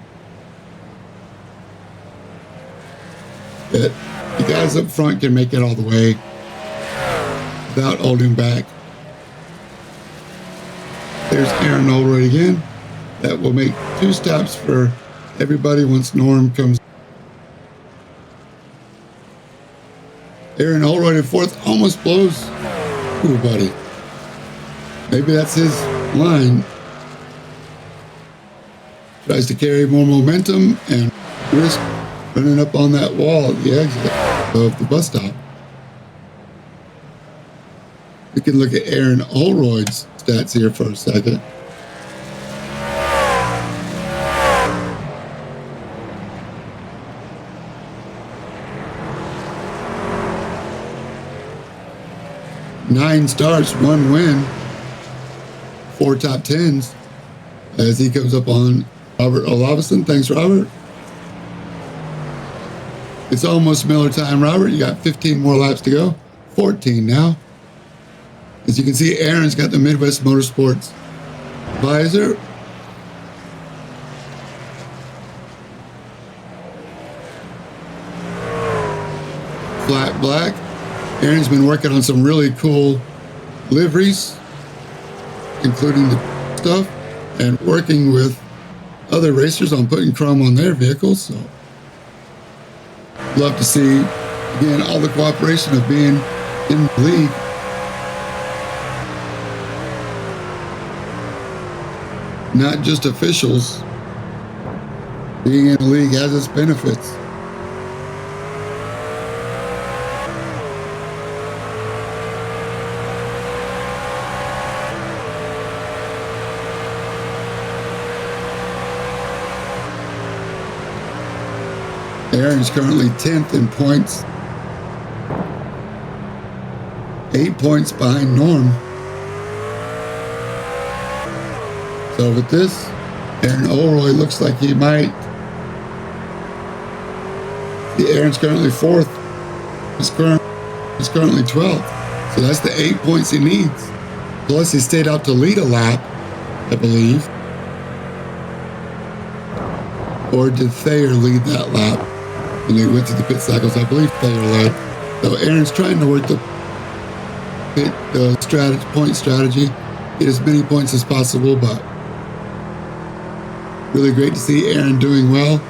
That the guys up front can make it all the way without holding back. There's Aaron Oldroyd again. That will make 2 stops for everybody once Norm comes. Aaron Oldroyd in 4th almost blows. Ooh, buddy. Maybe that's his line. Tries to carry more momentum and risk running up on that wall at the exit of the bus stop. We can look at Aaron Oldroyd's stats here for a second. Nine starts, 1 win, 4 top 10s as he comes up on Robert Olavison. Thanks, Robert. It's almost Miller time, Robert. You got 15 more laps to go. 14 now. As you can see, Aaron's got the Midwest Motorsports visor. Flat black. Aaron's been working on some really cool liveries, including the stuff, and working with other racers on putting chrome on their vehicles. So love to see, again, all the cooperation of being in the league. Not just officials. Being in the league has its benefits. Aaron's currently 10th in points. 8 points behind Norm. So with this, Aaron Oldroyd looks like he might. See, Aaron's currently 4th. He's currently 12th. So that's the 8 points he needs. Plus he stayed out to lead a lap, I believe. Or did Thayer lead that lap? And they went to the pit cycles. I believe Thayer led. So Aaron's trying to work the pit point strategy, get as many points as possible, but really great to see Aaron doing well.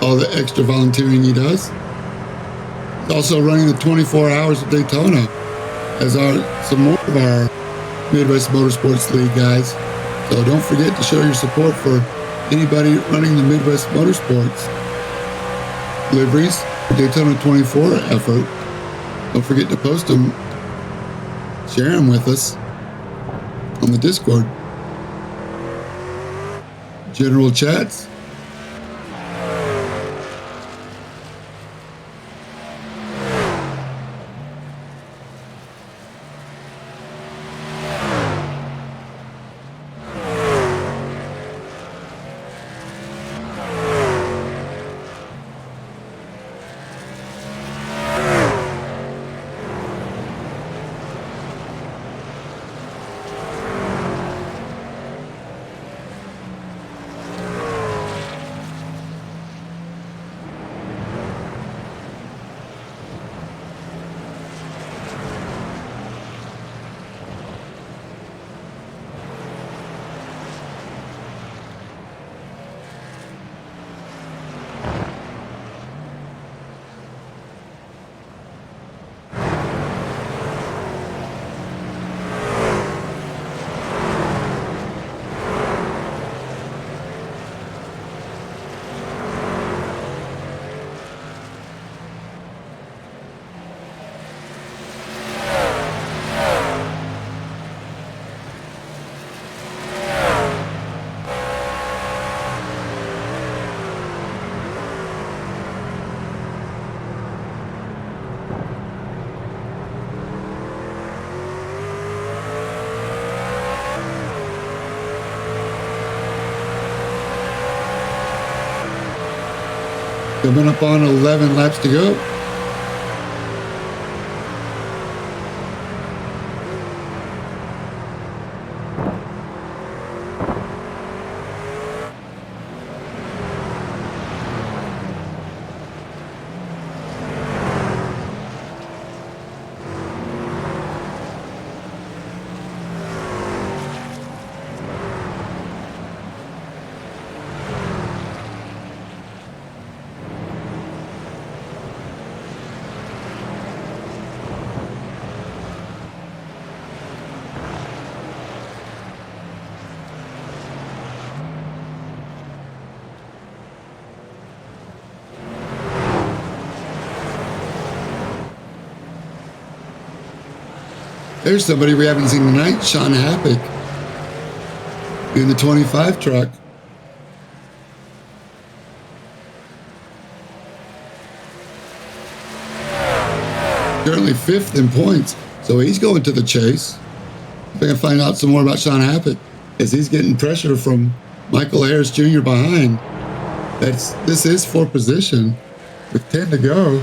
All the extra volunteering he does. He's also running the 24 Hours of Daytona, as are some more of our Midwest Motorsports League guys. So don't forget to show your support for anybody running the Midwest Motorsports liveries, the Daytona 24 effort. Don't forget to post them, share them with us on the Discord. General chats. Coming up on 11 laps to go. There's somebody we haven't seen tonight, Sean Happick, in the 25 truck. Currently 5th in points, so he's going to the chase. If I can find out some more about Sean Happick, as he's getting pressure from Michael Harris Jr. behind. This is for position with 10 to go.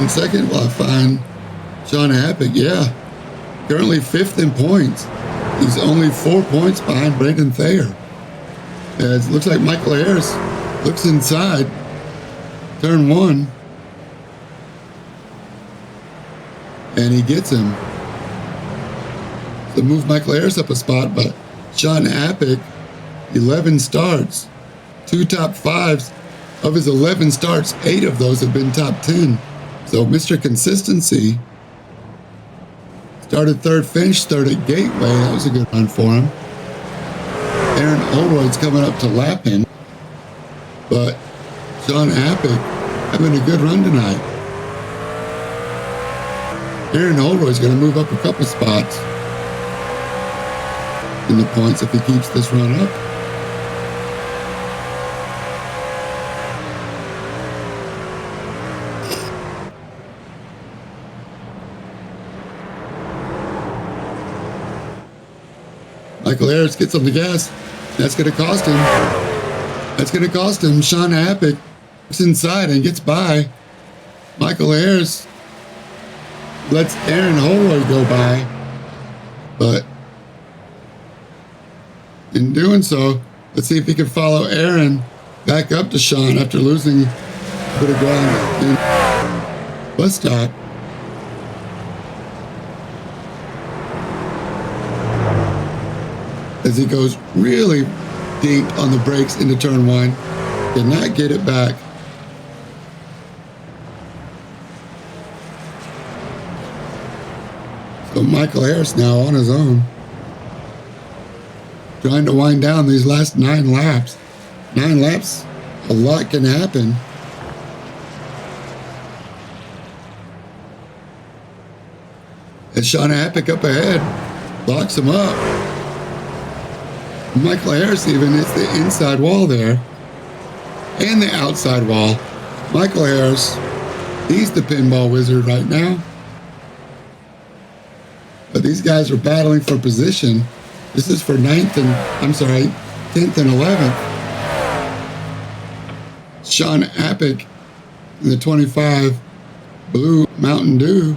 Second while I find Sean Happick. Yeah, currently 5th in points. He's only 4 points behind Brandon Thayer. It looks like Michael Harris looks inside turn 1 and he gets him. So move Michael Harris up a spot, but Sean Happick, 11 starts, 2 top 5s. Of his 11 starts, 8 of those have been top 10. So Mr. Consistency started 3rd, finished 3rd at Gateway. That was a good run for him. Aaron Oldroyd's coming up to lap him. But Sean Happick having a good run tonight. Aaron Oldroyd's going to move up a couple spots in the points if he keeps this run up. Michael Harris gets on the gas. That's going to cost him. That's going to cost him. Sean Appick gets inside and gets by. Michael Harris lets Aaron Holroyd go by. But in doing so, let's see if he can follow Aaron back up to Sean after losing a bit of ground in bus stop. As he goes really deep on the brakes into turn one, cannot get it back. So Michael Harris now on his own, trying to wind down these last 9 laps. 9 laps, a lot can happen. As Sean Appick up ahead, locks him up. Michael Harris even hits the inside wall there and the outside wall. Michael Harris, he's the pinball wizard right now. But these guys are battling for position. This is for 10th and 11th. Sean Appick in the 25 Blue Mountain Dew.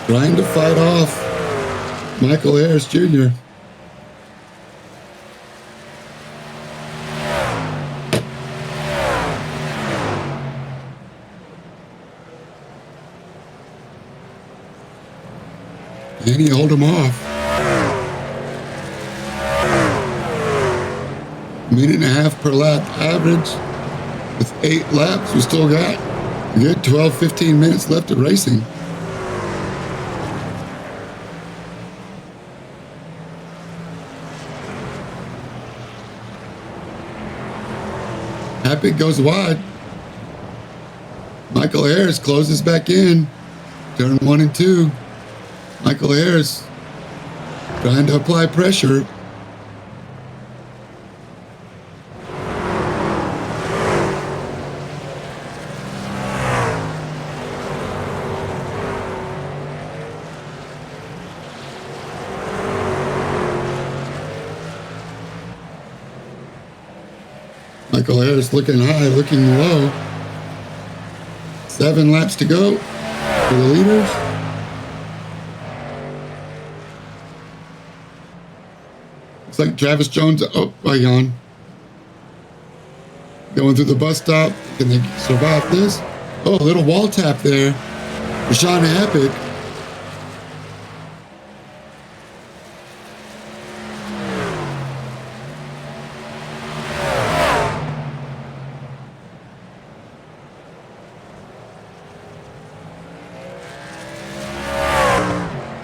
Trying to fight off Michael Harris Jr. And he hold him off. Minute and a half per lap average. With 8 laps, we still got a good 12-15 minutes left of racing. Appick goes wide. Michael Harris closes back in. Turn 1 and 2. Michael Harris trying to apply pressure. Michael Harris looking high, looking low. 7 laps to go for the leaders. Looks like Travis Jones, right on. Going through the bus stop. Can they survive this? Oh, a little wall tap there for Sean Appick.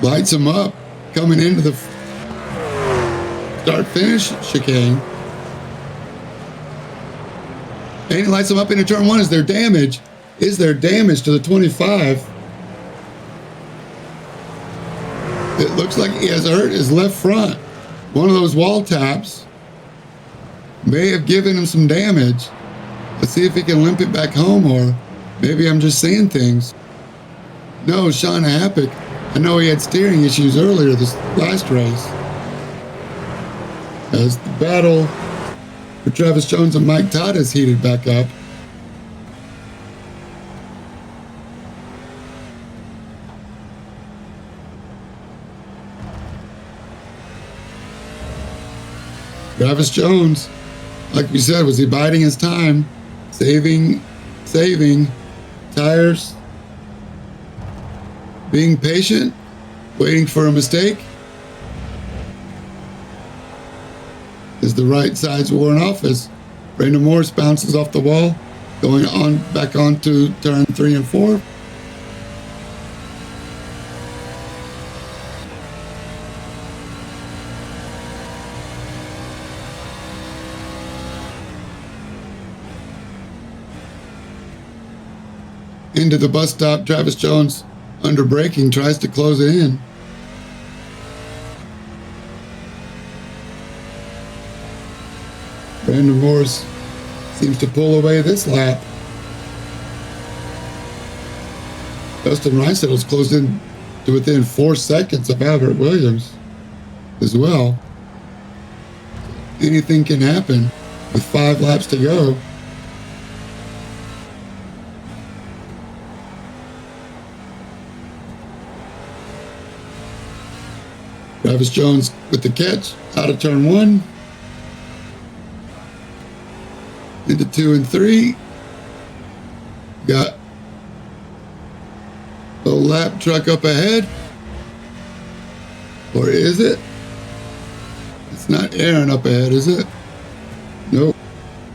Lights him up coming into the start-finish chicane. And he lights him up into turn 1. Is there damage? Is there damage to the 25? It looks like he has hurt his left front. One of those wall taps may have given him some damage. Let's see if he can limp it back home, or maybe I'm just seeing things. No, Sean Appick. I know he had steering issues earlier this last race. As the battle for Travis Jones and Mike Todd has heated back up. Travis Jones, like we said, was he biding his time, saving tires, being patient, waiting for a mistake. As the right side's worn off, as Brandon Morris bounces off the wall, going on back onto turn 3 and 4. Into the bus stop, Travis Jones, under braking, tries to close it in. Brandon Morris seems to pull away this lap. Dustin Reinsettle's closed in to within 4 seconds of Albert Williams as well. Anything can happen with 5 laps to go. Travis Jones with the catch out of turn 1. Into 2 and 3. Got a lap truck up ahead. Or is it? It's not Aaron up ahead, is it? Nope.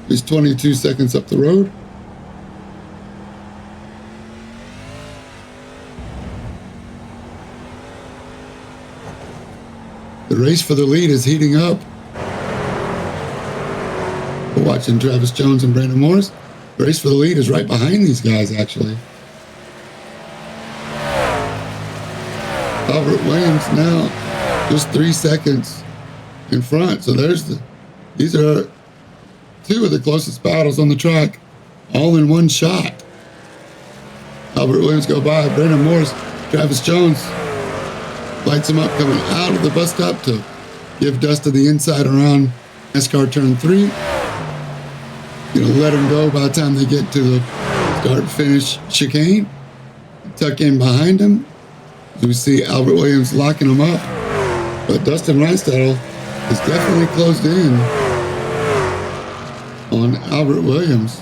He's 22 seconds up the road. The race for the lead is heating up. We're watching Travis Jones and Brandon Morris. The race for the lead is right behind these guys, actually. Albert Williams now just 3 seconds in front. So these are 2 of the closest battles on the track, all in one shot. Albert Williams go by, Brandon Morris, Travis Jones lights him up coming out of the bus stop to give Dustin the inside around NASCAR turn 3. Let him go by the time they get to the start-finish chicane. Tuck in behind him. As we see Albert Williams locking him up. But Dustin Reinsettle is definitely closed in on Albert Williams.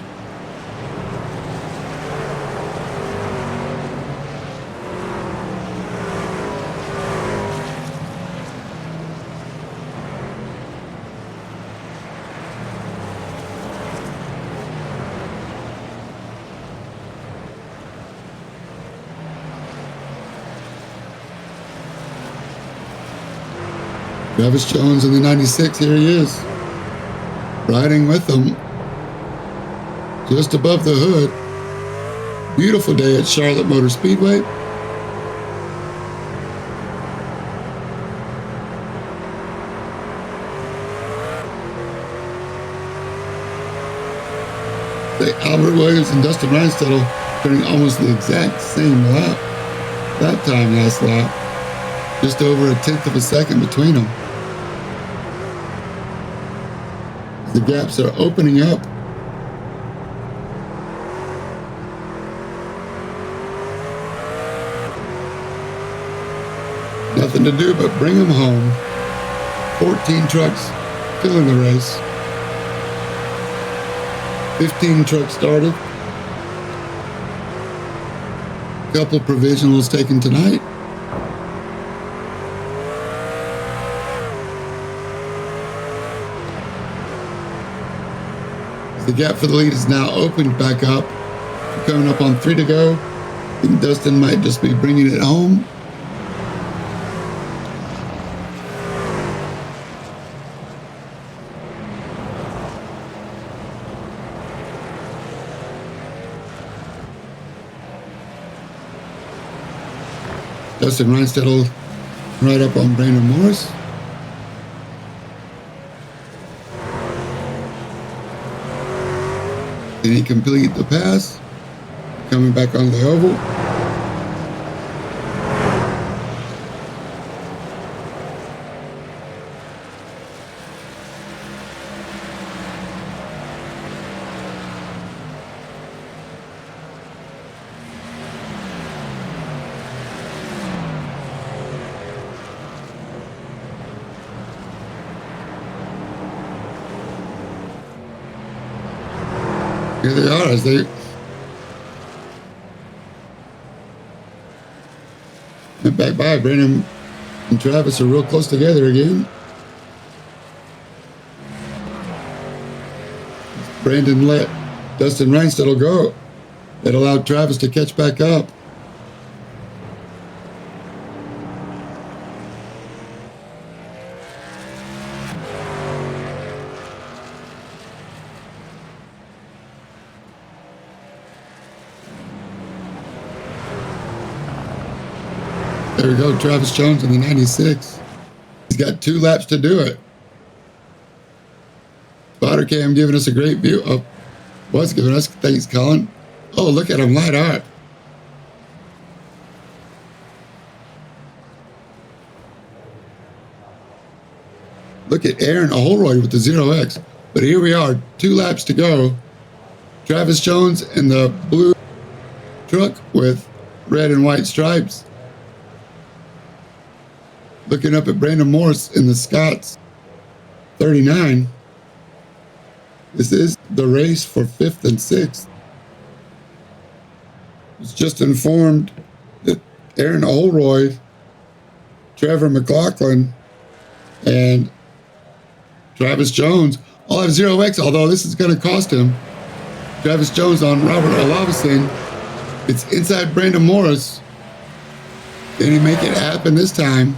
Travis Jones in the 96, here he is, riding with them just above the hood. Beautiful day at Charlotte Motor Speedway. Albert Williams and Dustin Reinsettle turning almost the exact same lap that time last lap. Just over 1/10 of a second between them. The gaps are opening up. Nothing to do but bring them home. 14 trucks killing the race. 15 trucks started. A couple provisionals taken tonight. The gap for the lead is now opened back up. We're coming up on 3 to go. I think Dustin might just be bringing it home. Dustin Reinsettle right up on Brandon Morris. Did he complete the pass? Coming back on the oval. Here they are as they went back by. Brandon and Travis are real close together again. Brandon let Dustin Reinsettle go. That allowed Travis to catch back up. There we go, Travis Jones in the 96. He's got 2 laps to do it. Spotter cam giving us a great view of what's giving us. Thanks, Colin. Oh, look at him light up. Look at Aaron Holroyd with the 0X. But here we are, 2 laps to go. Travis Jones in the blue truck with red and white stripes. Looking up at Brandon Morris in the Scots 39. This is the race for 5th and 6th. Was just informed that Aaron Holroyd, Trevor McLaughlin, and Travis Jones all have 0X, although this is going to cost him. Travis Jones on Robert Olavison. It's inside Brandon Morris. Can he make it happen this time?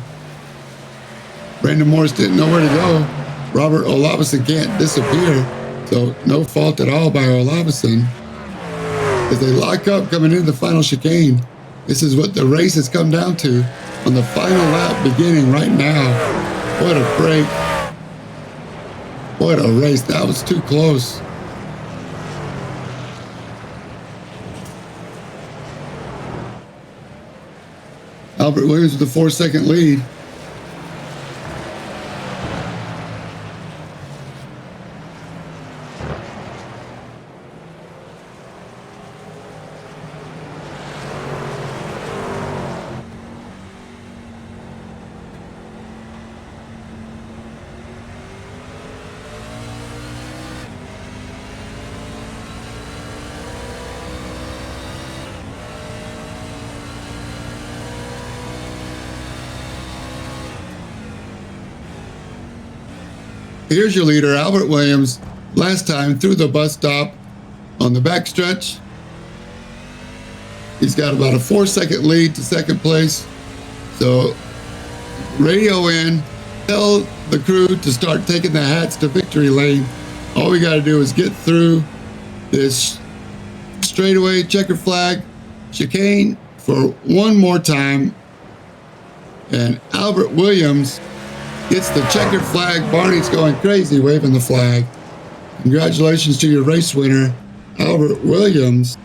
Brandon Morris didn't know where to go. Robert Olavison can't disappear, so no fault at all by Olavison. As they lock up coming into the final chicane, this is what the race has come down to on the final lap beginning right now. What a break. What a race. That was too close. Albert Williams with the 4-second lead. Here's your leader, Albert Williams, last time through the bus stop on the backstretch. He's got about a 4-second lead to second place. So radio in, tell the crew to start taking the hats to victory lane. All we got to do is get through this straightaway checker flag chicane for one more time. And Albert Williams gets the checkered flag. Barney's going crazy waving the flag. Congratulations to your race winner, Albert Williams.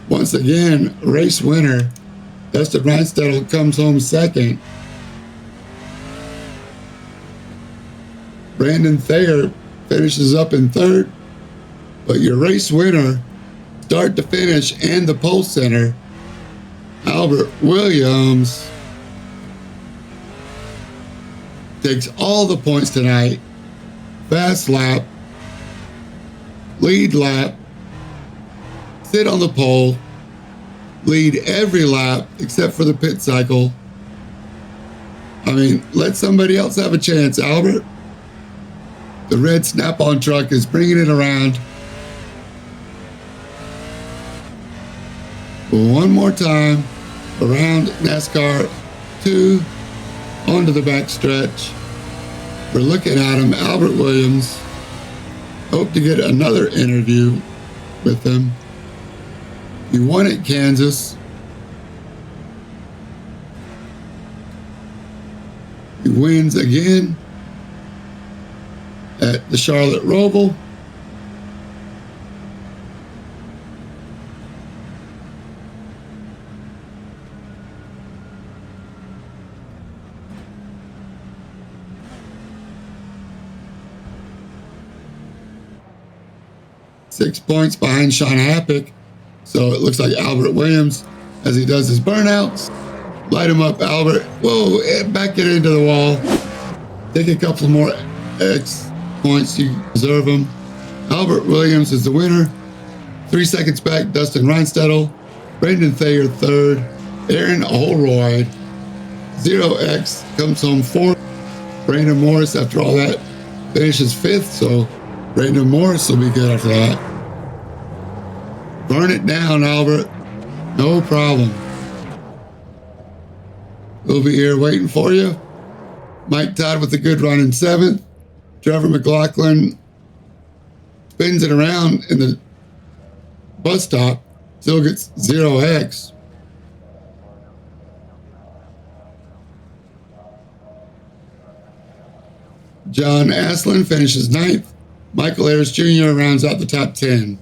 Once again, race winner. Dustin Reinstedel comes home second. Brandon Thayer finishes up in third. But your race winner, start to finish, and the pole center, Albert Williams, takes all the points tonight. Fast lap, lead lap, sit on the pole, lead every lap except for the pit cycle. I mean, let somebody else have a chance, Albert. The red Snap-on truck is bringing it around. One more time around NASCAR 2 onto the back stretch. We're looking at him, Albert Williams. Hope to get another interview with him. He won at Kansas. He wins again at the Charlotte Roval. Six points behind Sean Happick. So it looks like Albert Williams, as he does his burnouts. Light him up, Albert. Whoa, back it into the wall. Take a couple more X points. You deserve them. Albert Williams is the winner. 3 seconds back, Dustin Reinstedel. Brandon Thayer third. Aaron Holroyd, 0X, comes home fourth. Brandon Morris, after all that, finishes fifth. So Brandon Morris will be good after that. Burn it down, Albert. No problem. We'll be here waiting for you. Mike Todd with a good run in seventh. Trevor McLaughlin spins it around in the bus stop. Still gets 0X. John Aslin finishes ninth. Michael Ayers Jr. rounds out the top 10.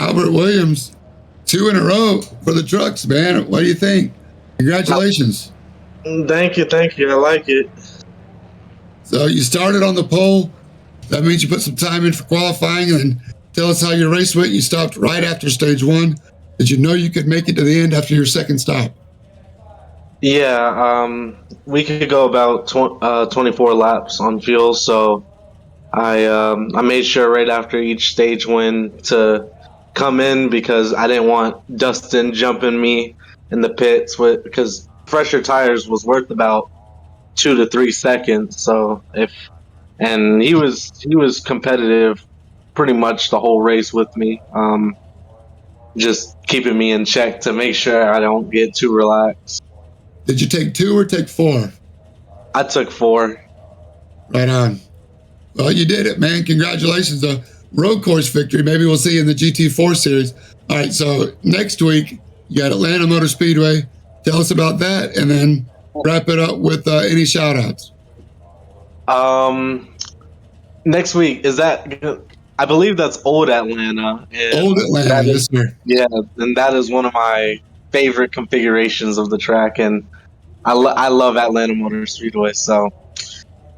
Albert Williams, 2 in a row for the trucks, man. What do you think? Congratulations. Thank you. I like it. So you started on the pole. That means you put some time in for qualifying, and then tell us how your race went. You stopped right after stage 1. Did you know you could make it to the end after your second stop? Yeah, we could go about 24 laps on fuel, so I made sure right after each stage win to come in because I didn't want Dustin jumping me in the pits because fresher tires was worth about 2 to 3 seconds. So he was competitive pretty much the whole race with me, just keeping me in check to make sure I don't get too relaxed. Did you take 2 or take 4? I took 4. Right on. Well, you did it, man. Congratulations. A road course victory. Maybe we'll see you in the GT4 series. All right, so next week, you got Atlanta Motor Speedway. Tell us about that, and then wrap it up with any shout-outs. Next week, is that... I believe that's Old Atlanta. Old Atlanta, yes, sir. Yeah, and that is one of my favorite configurations of the track, and I love Atlanta Motor Speedway, so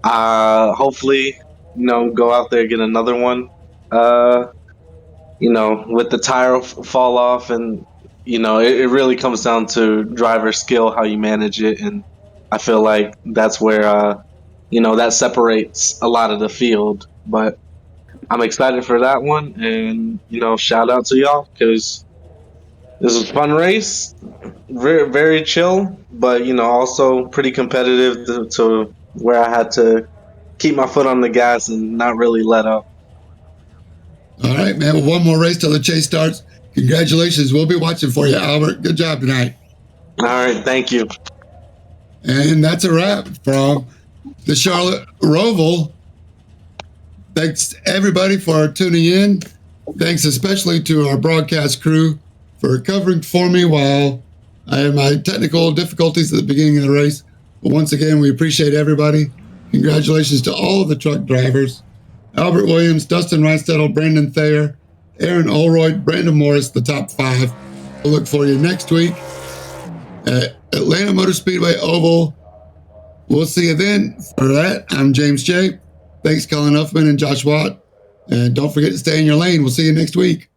hopefully, go out there, get another one, with the tire fall off, and, it really comes down to driver skill, how you manage it, and I feel like that's where, that separates a lot of the field, but I'm excited for that one, and, shout out to y'all, because this was a fun race, very, very chill, but, also pretty competitive to where I had to keep my foot on the gas and not really let up. All right, man. Well, one more race till the chase starts. Congratulations. We'll be watching for you, Albert. Good job tonight. All right. Thank you. And that's a wrap from the Charlotte Roval. Thanks, everybody, for tuning in. Thanks especially to our broadcast crew for covering for me while I had my technical difficulties at the beginning of the race. But once again, we appreciate everybody. Congratulations to all of the truck drivers. Albert Williams, Dustin Reinstedel, Brandon Thayer, Aaron Olroyd, Brandon Morris, the top 5. We'll look for you next week at Atlanta Motor Speedway Oval. We'll see you then. For that, I'm James J. Thanks, Colin Huffman and Josh Watt. And don't forget to stay in your lane. We'll see you next week.